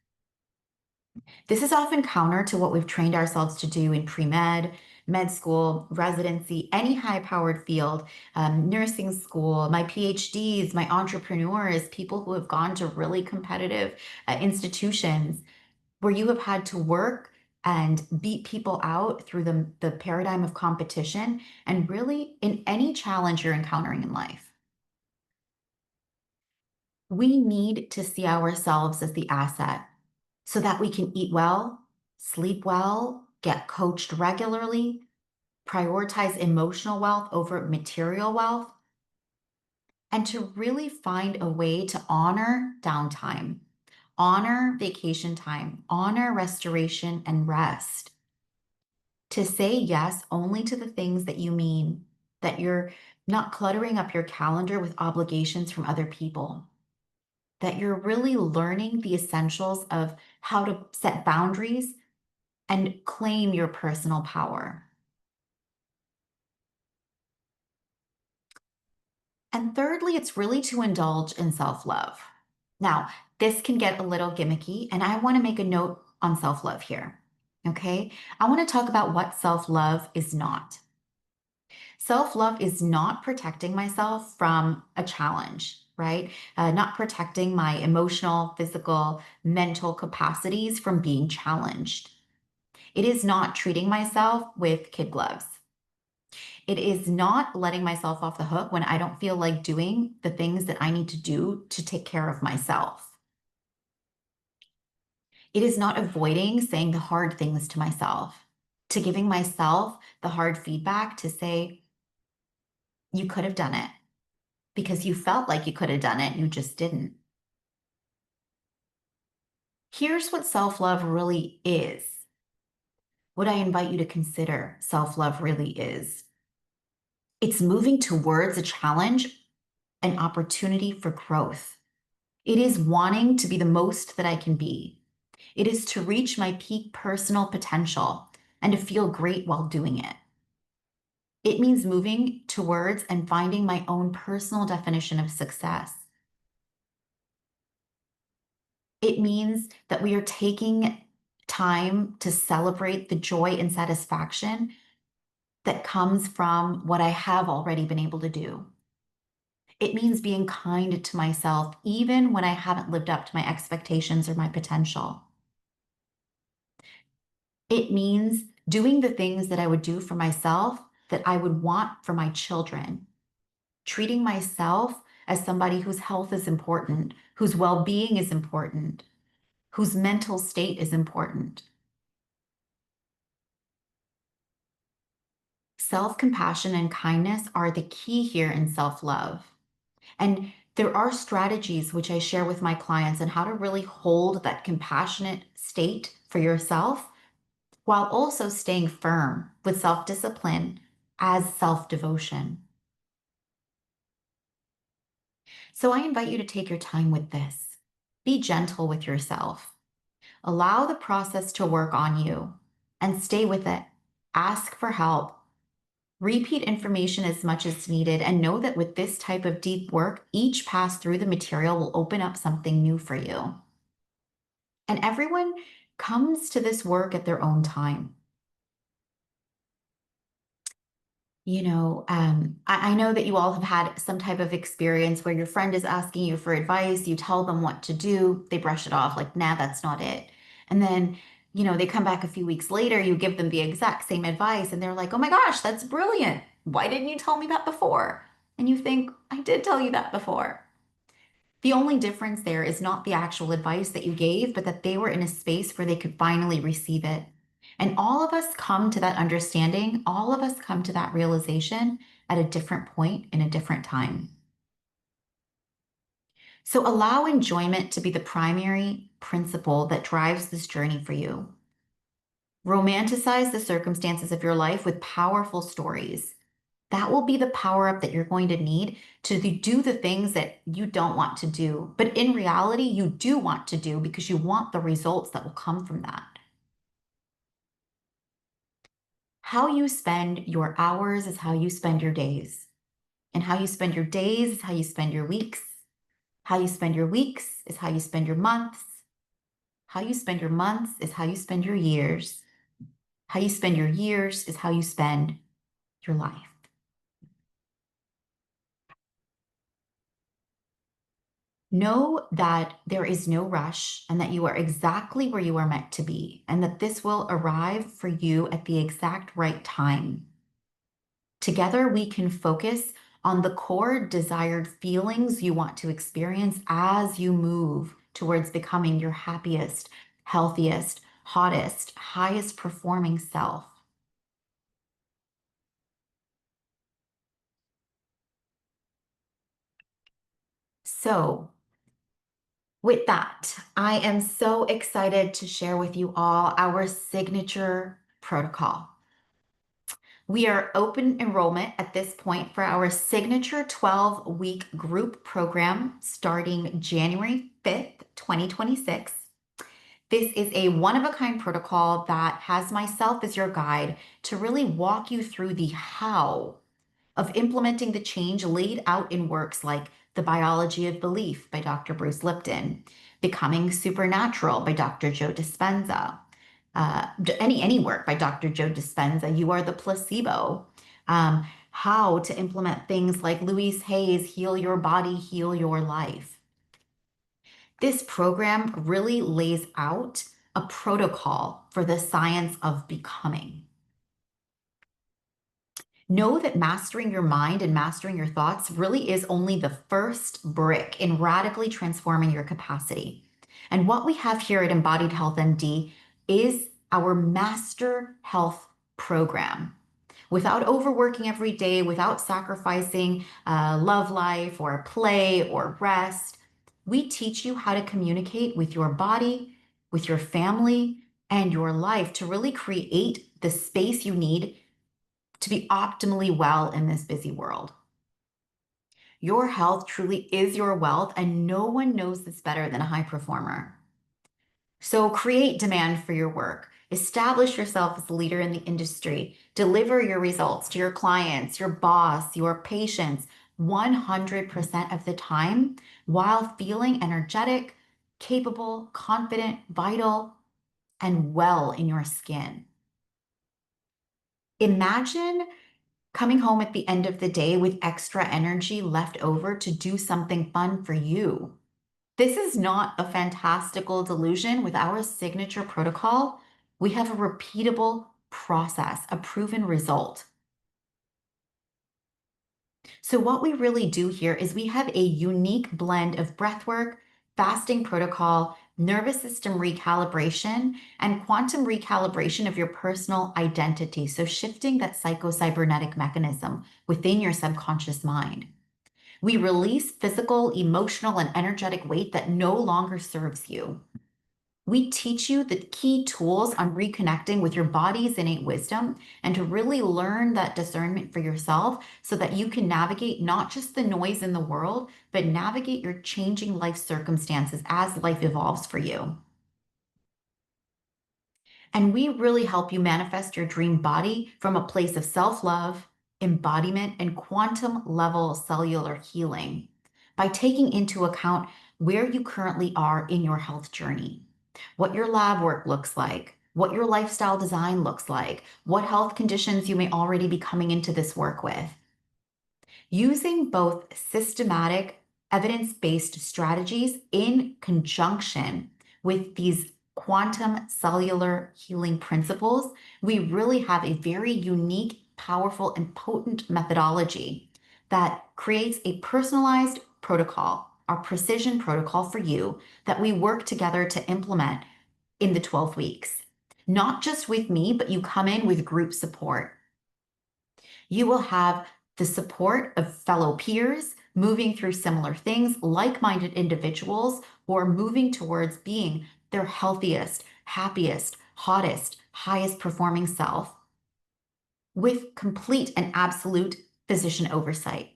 This is often counter to what we've trained ourselves to do in pre med, med school, residency, any high-powered field, nursing school, my PhDs, my entrepreneurs, people who have gone to really competitive institutions where you have had to work and beat people out through the paradigm of competition and really in any challenge you're encountering in life. We need to see ourselves as the asset so that we can eat well, sleep well, get coached regularly, prioritize emotional wealth over material wealth, and to really find a way to honor downtime, honor vacation time, honor restoration and rest. To say yes only to the things that you mean, that you're not cluttering up your calendar with obligations from other people, that you're really learning the essentials of how to set boundaries and claim your personal power. And thirdly, it's really to indulge in self love. Now, this can get a little gimmicky, and I want to make a note on self love here. Okay. I want to talk about what self love is not. Self love is not protecting myself from a challenge, right? Not protecting my emotional, physical, mental capacities from being challenged. It is not treating myself with kid gloves. It is not letting myself off the hook when I don't feel like doing the things that I need to do to take care of myself. It is not avoiding saying the hard things to myself, to giving myself the hard feedback to say, you could have done it because you felt like you could have done it, you just didn't. Here's what self love really is. What I invite you to consider self love really is. It's moving towards a challenge, an opportunity for growth. It is wanting to be the most that I can be. It is to reach my peak personal potential and to feel great while doing it. It means moving towards and finding my own personal definition of success. It means that we are taking time to celebrate the joy and satisfaction that comes from what I have already been able to do. It means being kind to myself, even when I haven't lived up to my expectations or my potential. It means doing the things that I would do for myself that I would want for my children, treating myself as somebody whose health is important, whose well being is important, whose mental state is important. Self compassion and kindness are the key here in self love. And there are strategies which I share with my clients on how to really hold that compassionate state for yourself while also staying firm with self discipline as self devotion. So I invite you to take your time with this. Be gentle with yourself. Allow the process to work on you and stay with it. Ask for help. Repeat information as much as needed and know that with this type of deep work, each pass through the material will open up something new for you. And everyone comes to this work at their own time. I know that you all have had some type of experience where your friend is asking you for advice, you tell them what to do, they brush it off like, nah, that's not it. And then, they come back a few weeks later, you give them the exact same advice, and they're like, oh my gosh, that's brilliant. Why didn't you tell me that before? And you think, I did tell you that before. The only difference there is not the actual advice that you gave, but that they were in a space where they could finally receive it. And all of us come to that understanding, all of us come to that realization at a different point in a different time. So allow enjoyment to be the primary principle that drives this journey for you. Romanticize the circumstances of your life with powerful stories. That will be the power up that you're going to need to do the things that you don't want to do. But in reality, you do want to do because you want the results that will come from that. How you spend your hours is how you spend your days. And how you spend your days is how you spend your weeks. How you spend your weeks is how you spend your months. How you spend your months is how you spend your years. How you spend your years is how you spend your life. Know that there is no rush and that you are exactly where you are meant to be, and that this will arrive for you at the exact right time. Together, we can focus on the core desired feelings you want to experience as you move towards becoming your happiest, healthiest, hottest, highest performing self. So, with that, I am so excited to share with you all our signature protocol. We are open enrollment at this point for our signature 12-week group program starting January 5th, 2026. This is a one-of-a-kind protocol that has myself as your guide to really walk you through the how of implementing the change laid out in works like The Biology of Belief by Dr. Bruce Lipton, Becoming Supernatural by Dr. Joe Dispenza, any work by Dr. Joe Dispenza, You Are the Placebo, how to implement things like Louise Hay's Heal Your Body, Heal Your Life. This program really lays out a protocol for the science of becoming. Know that mastering your mind and mastering your thoughts really is only the first brick in radically transforming your capacity. And what we have here at Embodied Health MD is our Master Health Program. Without overworking every day, without sacrificing love life or play or rest, we teach you how to communicate with your body, with your family, and your life to really create the space you need to be optimally well in this busy world. Your health truly is your wealth, and no one knows this better than a high performer. So create demand for your work. Establish yourself as a leader in the industry. Deliver your results to your clients, your boss, your patients 100% of the time while feeling energetic, capable, confident, vital, and well in your skin. Imagine coming home at the end of the day with extra energy left over to do something fun for you. This is not a fantastical delusion. With our signature protocol, we have a repeatable process, a proven result. So what we really do here is we have a unique blend of breathwork, fasting protocol, nervous system recalibration, and quantum recalibration of your personal identity. So shifting that psychocybernetic mechanism within your subconscious mind. We release physical, emotional, and energetic weight that no longer serves you. We teach you the key tools on reconnecting with your body's innate wisdom and to really learn that discernment for yourself so that you can navigate not just the noise in the world, but navigate your changing life circumstances as life evolves for you. And we really help you manifest your dream body from a place of self-love, embodiment, and quantum level cellular healing by taking into account where you currently are in your health journey, what your lab work looks like, what your lifestyle design looks like, what health conditions you may already be coming into this work with. Using both systematic, evidence-based strategies in conjunction with these quantum cellular healing principles, we really have a very unique, powerful, and potent methodology that creates a personalized protocol, our precision protocol for you that we work together to implement in the 12 weeks. Not just with me, but you come in with group support. You will have the support of fellow peers moving through similar things, like-minded individuals who are moving towards being their healthiest, happiest, hottest, highest performing self with complete and absolute physician oversight.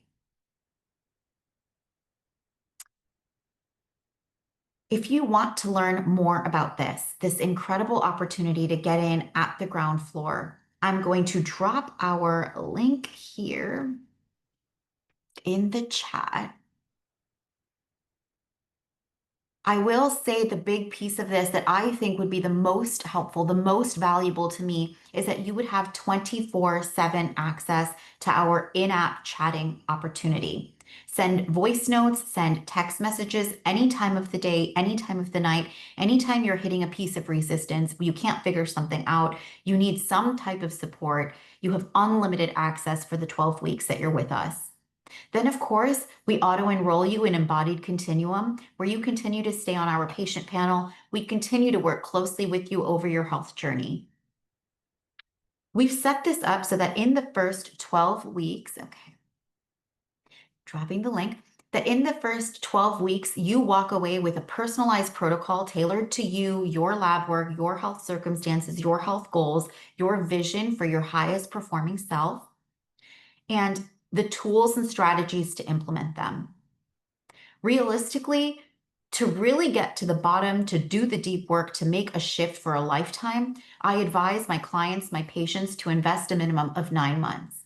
If you want to learn more about this incredible opportunity to get in at the ground floor, I'm going to drop our link here in the chat. I will say the big piece of this that I think would be the most helpful, the most valuable to me is that you would have 24/7 access to our in-app chatting opportunity. Send voice notes, send text messages any time of the day, any time of the night, anytime you're hitting a piece of resistance, you can't figure something out, you need some type of support. You have unlimited access for the 12 weeks that you're with us. Then, of course, we auto enroll you in Embodied Continuum, where you continue to stay on our patient panel. We continue to work closely with you over your health journey. We've set this up so that in the first 12 weeks, okay, dropping the link, that in the first 12 weeks, you walk away with a personalized protocol tailored to you, your lab work, your health circumstances, your health goals, your vision for your highest performing self, and the tools and strategies to implement them. Realistically, to really get to the bottom, to do the deep work, to make a shift for a lifetime, I advise my clients, my patients to invest a minimum of 9 months.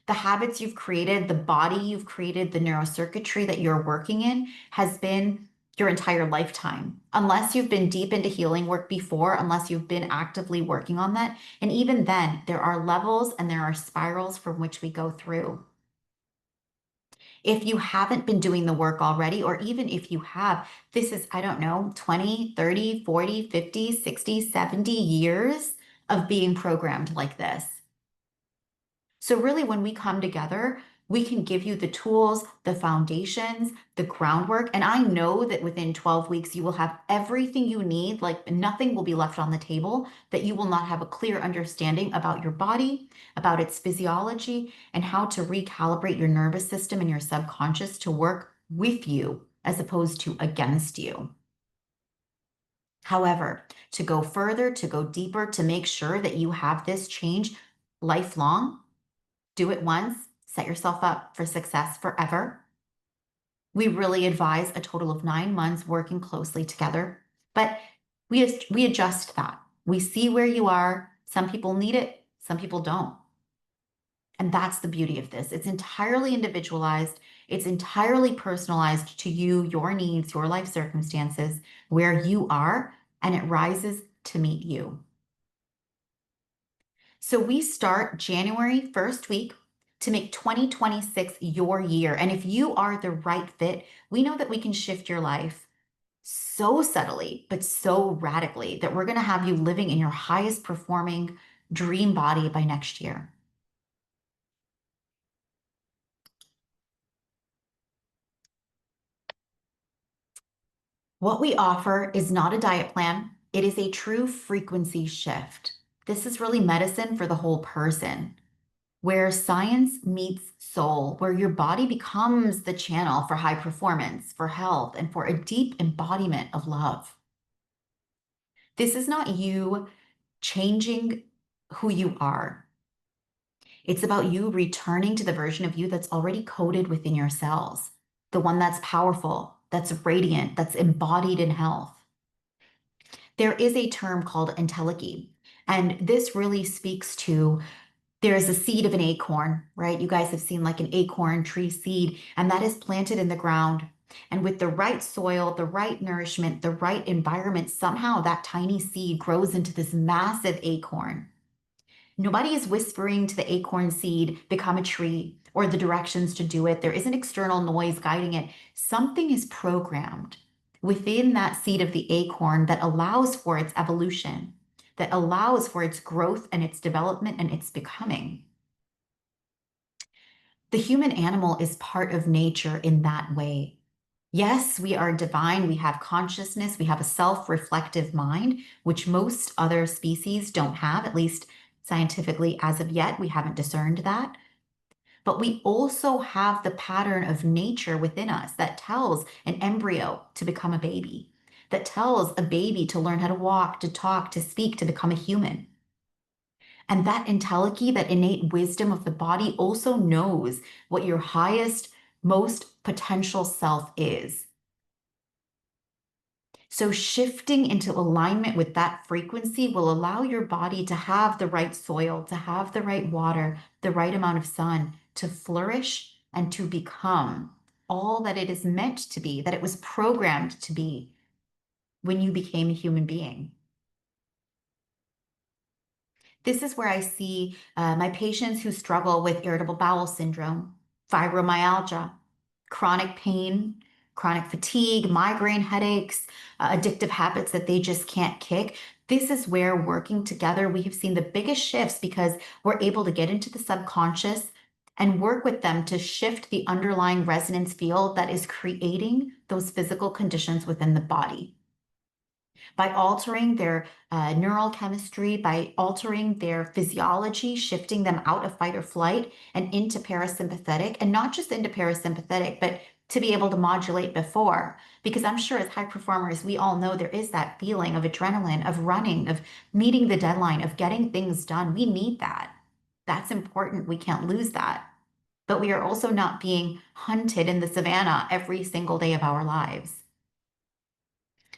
The habits you've created, the body you've created, the neurocircuitry that you're working in has been your entire lifetime. Unless you've been deep into healing work before, unless you've been actively working on that. And even then, there are levels and there are spirals from which we go through. If you haven't been doing the work already, or even if you have, this is, I don't know, 20, 30, 40, 50, 60, 70 years of being programmed like this. So really, when we come together, we can give you the tools, the foundations, the groundwork. And I know that within 12 weeks, you will have everything you need, like nothing will be left on the table, that you will not have a clear understanding about your body, about its physiology, and how to recalibrate your nervous system and your subconscious to work with you as opposed to against you. However, to go further, to go deeper, to make sure that you have this change lifelong, do it once, set yourself up for success forever. We really advise a total of 9 months working closely together, but we adjust that. We see where you are. Some people need it, some people don't. And that's the beauty of this. It's entirely individualized. It's entirely personalized to you, your needs, your life circumstances, where you are, and it rises to meet you. So we start January 1st week to make 2026 your year. And if you are the right fit, we know that we can shift your life so subtly, but so radically that we're going to have you living in your highest performing dream body by next year. What we offer is not a diet plan. It is a true frequency shift. This is really medicine for the whole person, where science meets soul, where your body becomes the channel for high performance, for health, and for a deep embodiment of love. This is not you changing who you are. It's about you returning to the version of you that's already coded within your cells, the one that's powerful, that's radiant, that's embodied in health. There is a term called entelechy, and this really speaks to there is a seed of an acorn, right? You guys have seen like an acorn tree seed, and that is planted in the ground. And with the right soil, the right nourishment, the right environment, somehow that tiny seed grows into this massive acorn. Nobody is whispering to the acorn seed, become a tree, or the directions to do it. There isn't external noise guiding it. Something is programmed within that seed of the acorn that allows for its evolution, that allows for its growth and its development and its becoming. The human animal is part of nature in that way. Yes, we are divine. We have consciousness. We have a self-reflective mind, which most other species don't have, at least scientifically as of yet. We haven't discerned that. But we also have the pattern of nature within us that tells an embryo to become a baby, that tells a baby to learn how to walk, to talk, to speak, to become a human. And that entelechy, that innate wisdom of the body also knows what your highest, most potential self is. So shifting into alignment with that frequency will allow your body to have the right soil, to have the right water, the right amount of sun, to flourish and to become all that it is meant to be, that it was programmed to be when you became a human being. This is where I see my patients who struggle with irritable bowel syndrome, fibromyalgia, chronic pain, chronic fatigue, migraine headaches, addictive habits that they just can't kick. This is where working together, we have seen the biggest shifts because we're able to get into the subconscious and work with them to shift the underlying resonance field that is creating those physical conditions within the body by altering their neural chemistry, by altering their physiology, shifting them out of fight or flight and into parasympathetic, and not just into parasympathetic, but to be able to modulate before. Because I'm sure as high performers, we all know there is that feeling of adrenaline, of running, of meeting the deadline, of getting things done. We need that. That's important. We can't lose that. But we are also not being hunted in the savannah every single day of our lives.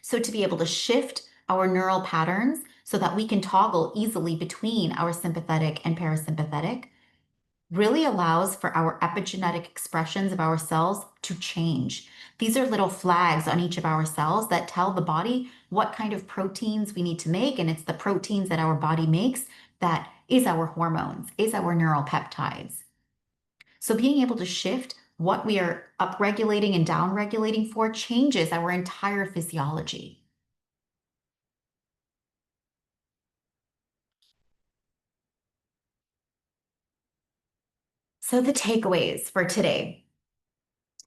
So to be able to shift our neural patterns so that we can toggle easily between our sympathetic and parasympathetic really allows for our epigenetic expressions of our cells to change. These are little flags on each of our cells that tell the body what kind of proteins we need to make, and it's the proteins that our body makes that is our hormones, is our neural peptides. So being able to shift what we are upregulating and downregulating for changes our entire physiology. So, the takeaways for today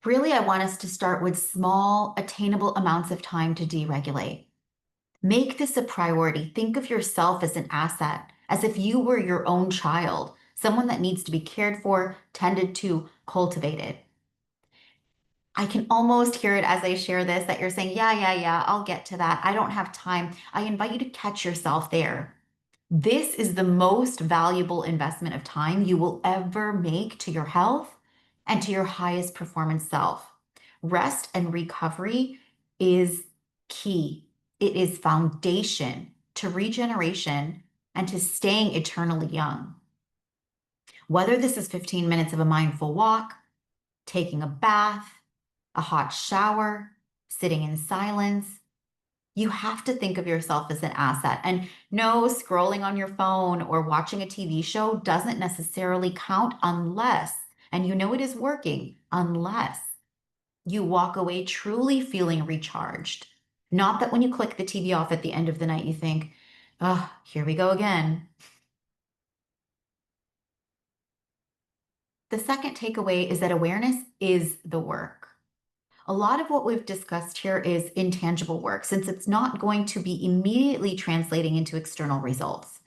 really, I want us to start with small, attainable amounts of time to deregulate. Make this a priority. Think of yourself as an asset, as if you were your own child, someone that needs to be cared for, tended to, cultivated. I can almost hear it as I share this that you're saying, yeah, I'll get to that. I don't have time. I invite you to catch yourself there. This is the most valuable investment of time you will ever make to your health and to your highest performance self. Rest and recovery is key. It is foundation to regeneration and to staying eternally young. Whether this is 15 minutes of a mindful walk, taking a bath, a hot shower, sitting in silence, you have to think of yourself as an asset. And no, scrolling on your phone or watching a TV show doesn't necessarily count unless, and you know it is working, unless you walk away truly feeling recharged. Not that when you click the TV off at the end of the night, you think, oh, here we go again. The second takeaway is that awareness is the work. A lot of what we've discussed here is intangible work since it's not going to be immediately translating into external results,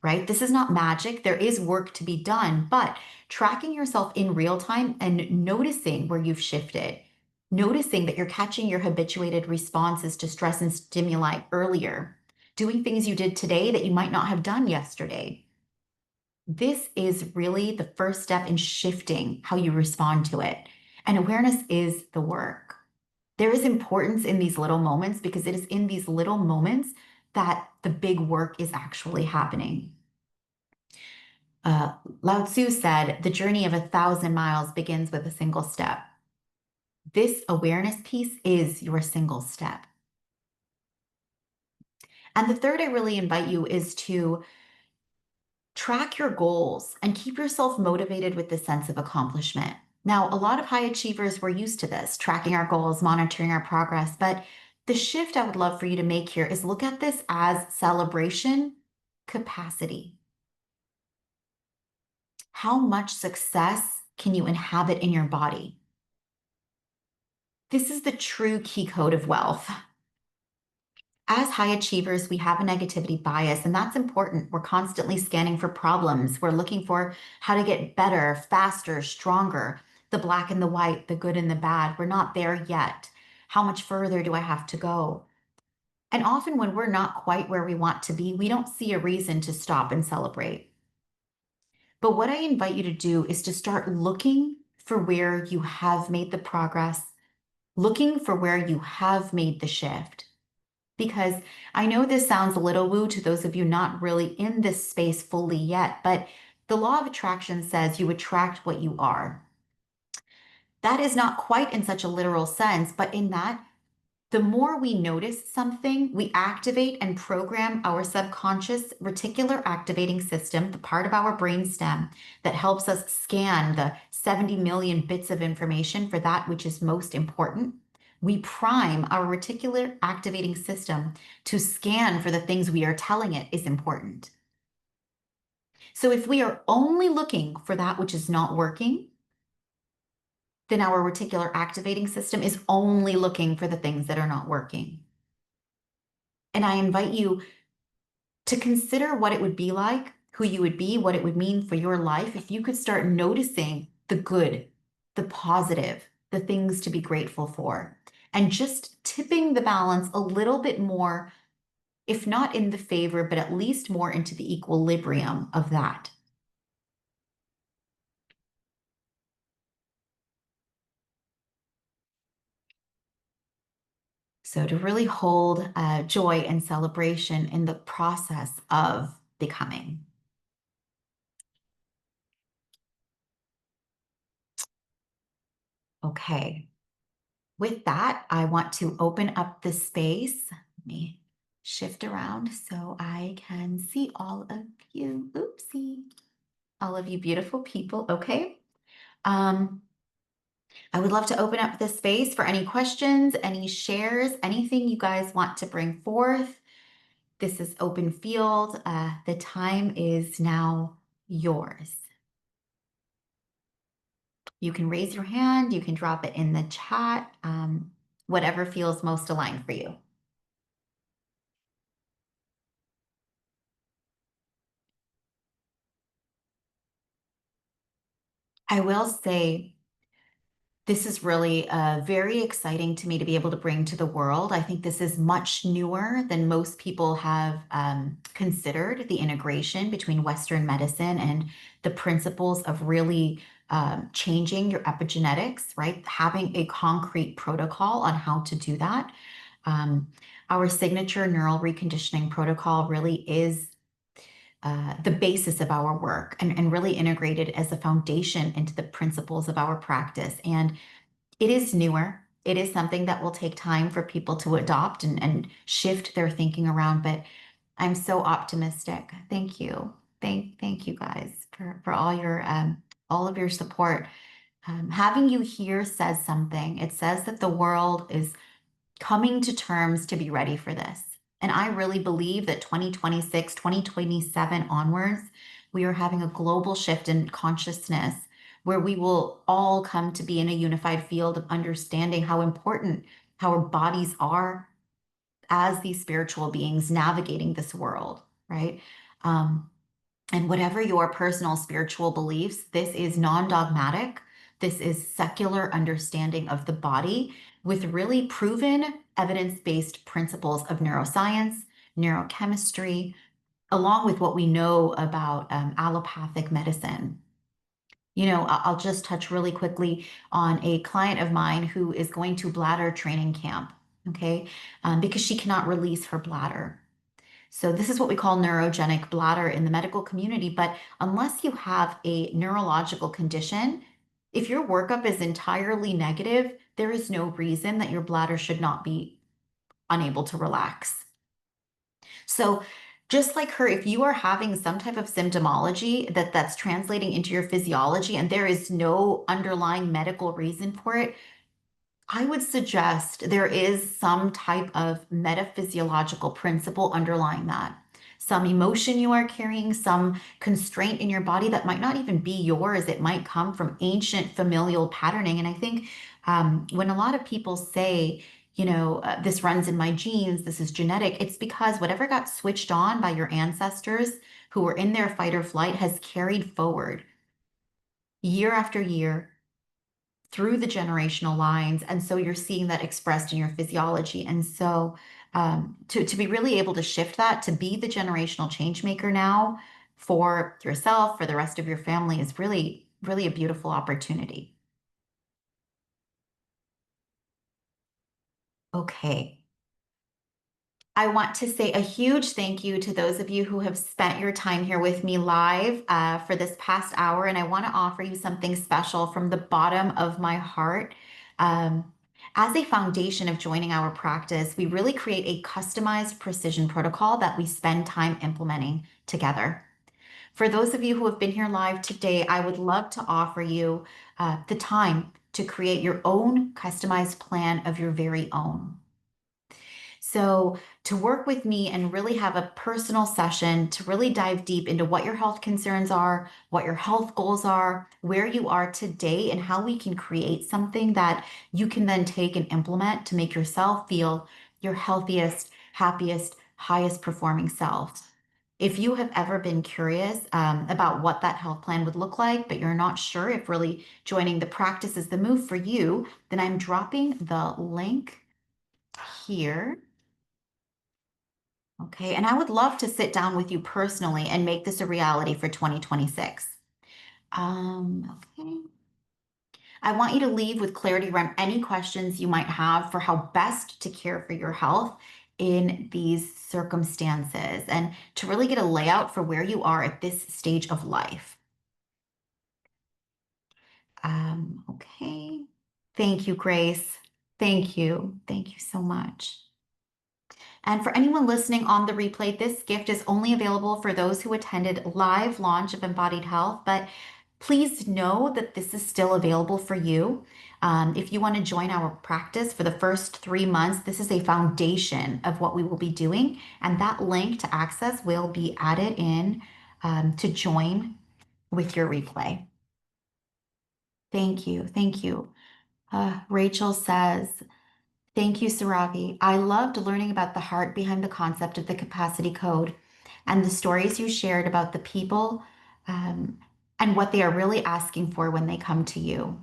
right? This is not magic. There is work to be done, but tracking yourself in real time and noticing where you've shifted, noticing that you're catching your habituated responses to stress and stimuli earlier, doing things you did today that you might not have done yesterday. This is really the first step in shifting how you respond to it. And awareness is the work. There is importance in these little moments because it is in these little moments that the big work is actually happening. Lao Tzu said, the journey of 1,000 miles begins with a single step. This awareness piece is your single step. And the third I really invite you is to track your goals and keep yourself motivated with the sense of accomplishment. Now, a lot of high achievers were used to this, tracking our goals, monitoring our progress. But the shift I would love for you to make here is look at this as celebration capacity. How much success can you inhabit in your body? This is the true key code of wealth. As high achievers, we have a negativity bias, and that's important. We're constantly scanning for problems. We're looking for how to get better, faster, stronger, the black and the white, the good and the bad. We're not there yet. How much further do I have to go? And often, when we're not quite where we want to be, we don't see a reason to stop and celebrate. But what I invite you to do is to start looking for where you have made the progress, looking for where you have made the shift. Because I know this sounds a little woo to those of you not really in this space fully yet, but the law of attraction says you attract what you are. That is not quite in such a literal sense, but in that The more we notice something, we activate and program our subconscious reticular activating system, the part of our brainstem that helps us scan the 70 million bits of information for that which is most important. We prime our reticular activating system to scan for the things we are telling it is important. So if we are only looking for that which is not working, then our reticular activating system is only looking for the things that are not working. And I invite you to consider what it would be like, who you would be, what it would mean for your life if you could start noticing the good, the positive, the things to be grateful for, and just tipping the balance a little bit more, if not in the favor, but at least more into the equilibrium of that. So to really hold joy and celebration in the process of becoming. Okay. With that, I want to open up the space. Let me shift around so I can see all of you. Oopsie. All of you beautiful people. Okay. Um, I would love to open up this space for any questions, any shares, anything you guys want to bring forth. This is open field. The time is now yours. You can raise your hand, you can drop it in the chat, whatever feels most aligned for you. I will say this is really very exciting to me to be able to bring to the world. I think this is much newer than most people have considered the integration between Western medicine and the principles of really changing your epigenetics, right? Having a concrete protocol on how to do that. Our signature neural reconditioning protocol really is the basis of our work and really integrated as a foundation into the principles of our practice. And it is newer. It is something that will take time for people to adopt and shift their thinking around, but I'm so optimistic. Thank you. Thank you guys for all of your support. Having you here says something. It says that the world is coming to terms to be ready for this. And I really believe that 2026, 2027 onwards, we are having a global shift in consciousness where we will all come to be in a unified field of understanding how important our bodies are as these spiritual beings navigating this world, right? And whatever your personal spiritual beliefs, this is non-dogmatic. This is secular understanding of the body with really proven evidence-based principles of neuroscience, neurochemistry, along with what we know about allopathic medicine. You know, I'll just touch really quickly on a client of mine who is going to bladder training camp, okay, because she cannot release her bladder. So this is what we call neurogenic bladder in the medical community. But unless you have a neurological condition, if your workup is entirely negative, there is no reason that your bladder should not be unable to relax. So just like her, if you are having some type of symptomology that's translating into your physiology and there is no underlying medical reason for it, I would suggest there is some type of metaphysiological principle underlying that. Some emotion you are carrying, some constraint in your body that might not even be yours. It might come from ancient familial patterning. And I think when a lot of people say, you know, this runs in my genes, this is genetic, it's because whatever got switched on by your ancestors who were in their fight or flight has carried forward year after year through the generational lines. And so you're seeing that expressed in your physiology. And so to be really able to shift that, to be the generational change maker now for yourself, for the rest of your family is really, really a beautiful opportunity. Okay. I want to say a huge thank you to those of you who have spent your time here with me live for this past hour. And I want to offer you something special from the bottom of my heart. Um, As a foundation of joining our practice, we really create a customized precision protocol that we spend time implementing together. For those of you who have been here live today, I would love to offer you the time to create your own customized plan of your very own. So, to work with me and really have a personal session to really dive deep into what your health concerns are, what your health goals are, where you are today, and how we can create something that you can then take and implement to make yourself feel your healthiest, happiest, highest performing self. If you have ever been curious about what that health plan would look like, but you're not sure if really joining the practice is the move for you, then I'm dropping the link here. Okay, and I would love to sit down with you personally and make this a reality for 2026. Okay. I want you to leave with clarity around any questions you might have for how best to care for your health in these circumstances and to really get a layout for where you are at this stage of life. Okay. Thank you, Grace. Thank you. Thank you so much. And for anyone listening on the replay, this gift is only available for those who attended live launch of Embodied Health, but please know that this is still available for you. If you want to join our practice for the first 3 months, this is a foundation of what we will be doing. And that link to access will be added in to join with your replay. Thank you. Thank you. Rachel says, thank you, Suravi. I loved learning about the heart behind the concept of the capacity code and the stories you shared about the people and what they are really asking for when they come to you.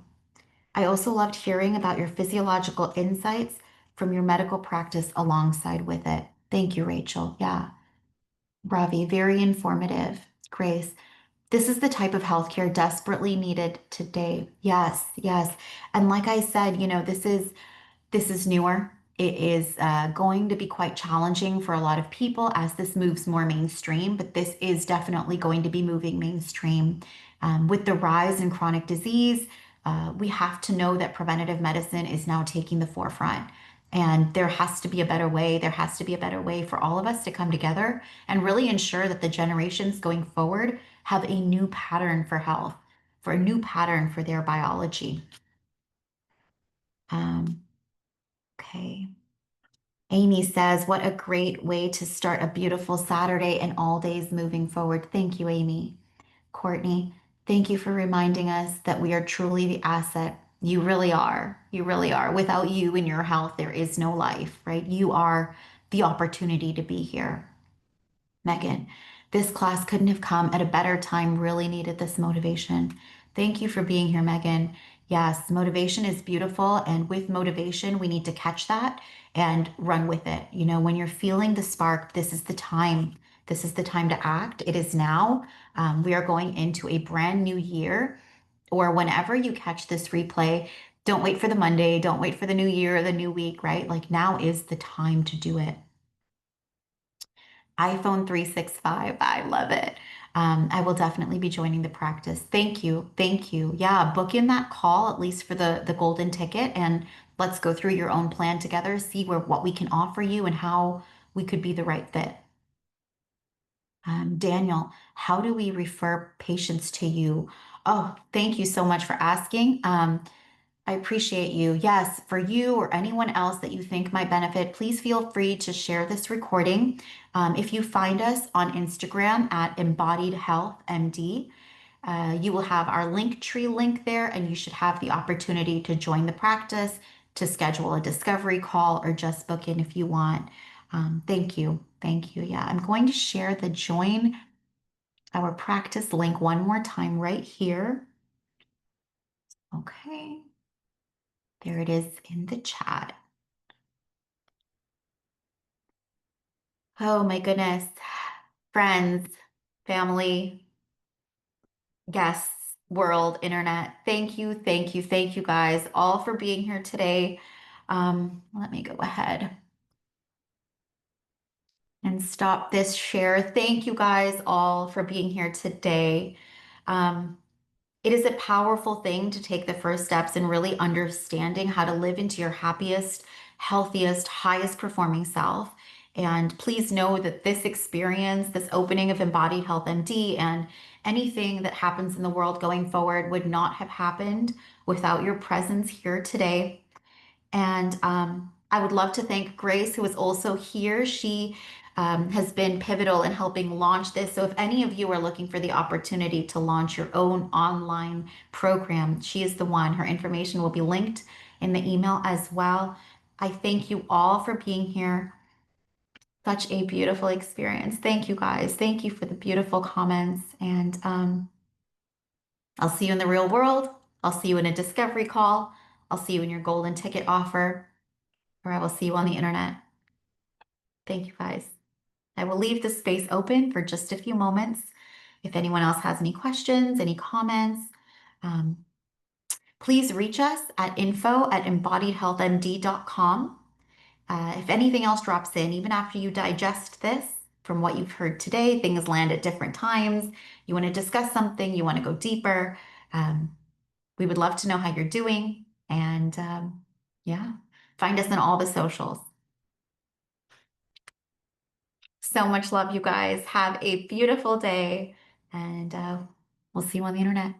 I also loved hearing about your physiological insights from your medical practice alongside with it. Thank you, Rachel. Yeah, Ravi, very informative. Grace, this is the type of healthcare desperately needed today. Yes, yes. And like I said, this is newer. It is going to be quite challenging for a lot of people as this moves more mainstream, but this is definitely going to be moving mainstream. With the rise in chronic disease, we have to know that preventative medicine is now taking the forefront. And there has to be a better way. There has to be a better way for all of us to come together and really ensure that the generations going forward have a new pattern for health, for a new pattern for their biology. Um, okay. Amy says, what a great way to start a beautiful Saturday and all days moving forward. Thank you, Amy. Courtney, thank you for reminding us that we are truly the asset. You really are. You really are. Without you and your health, there is no life, right? You are the opportunity to be here. Megan, this class couldn't have come at a better time. Really needed this motivation. Thank you for being here, Megan. Yes, motivation is beautiful. And with motivation, we need to catch that and run with it. When you're feeling the spark, this is the time. This is the time to act. It is now. We are going into a brand new year, or whenever you catch this replay, don't wait for the Monday. Don't wait for the new year or the new week, right? Like now is the time to do it. iPhone 365. I love it. I will definitely be joining the practice. Thank you. Thank you. Yeah, book in that call at least for the golden ticket and let's go through your own plan together, see what we can offer you and how we could be the right fit. Daniel, how do we refer patients to you? Oh, thank you so much for asking. I appreciate you. Yes, for you or anyone else that you think might benefit, please feel free to share this recording. If you find us on Instagram at Embodied Health MD, you will have our Linktree link there, and you should have the opportunity to join the practice, to schedule a discovery call, or just book in if you want. Thank you. Thank you. Yeah, I'm going to share the join our practice link one more time right here. Okay. There it is in the chat. Oh my goodness. Friends, family, guests, world, internet. Thank you, thank you, thank you guys all for being here today. Let me go ahead and stop this share. Thank you guys all for being here today. Um, It is a powerful thing to take the first steps in really understanding how to live into your happiest, healthiest, highest performing self. And please know that this experience, this opening of Embodied Health MD, and anything that happens in the world going forward would not have happened without your presence here today. And I would love to thank Grace, who is also here. She has been pivotal in helping launch this. So, if any of you are looking for the opportunity to launch your own online program, she is the one. Her information will be linked in the email as well. I thank you all for being here. Such a beautiful experience. Thank you guys. Thank you for the beautiful comments. And I'll see you in the real world. I'll see you in a discovery call. I'll see you in your golden ticket offer, or I will see you on the internet. Thank you guys. I will leave the space open for just a few moments. If anyone else has any questions, any comments, um, please reach us at info@embodiedhealthmd.com. If anything else drops in, even after you digest this from what you've heard today, things land at different times. You want to discuss something, you want to go deeper. We would love to know how you're doing. And yeah, find us on all the socials. So much love, you guys. Have a beautiful day, and we'll see you on the internet.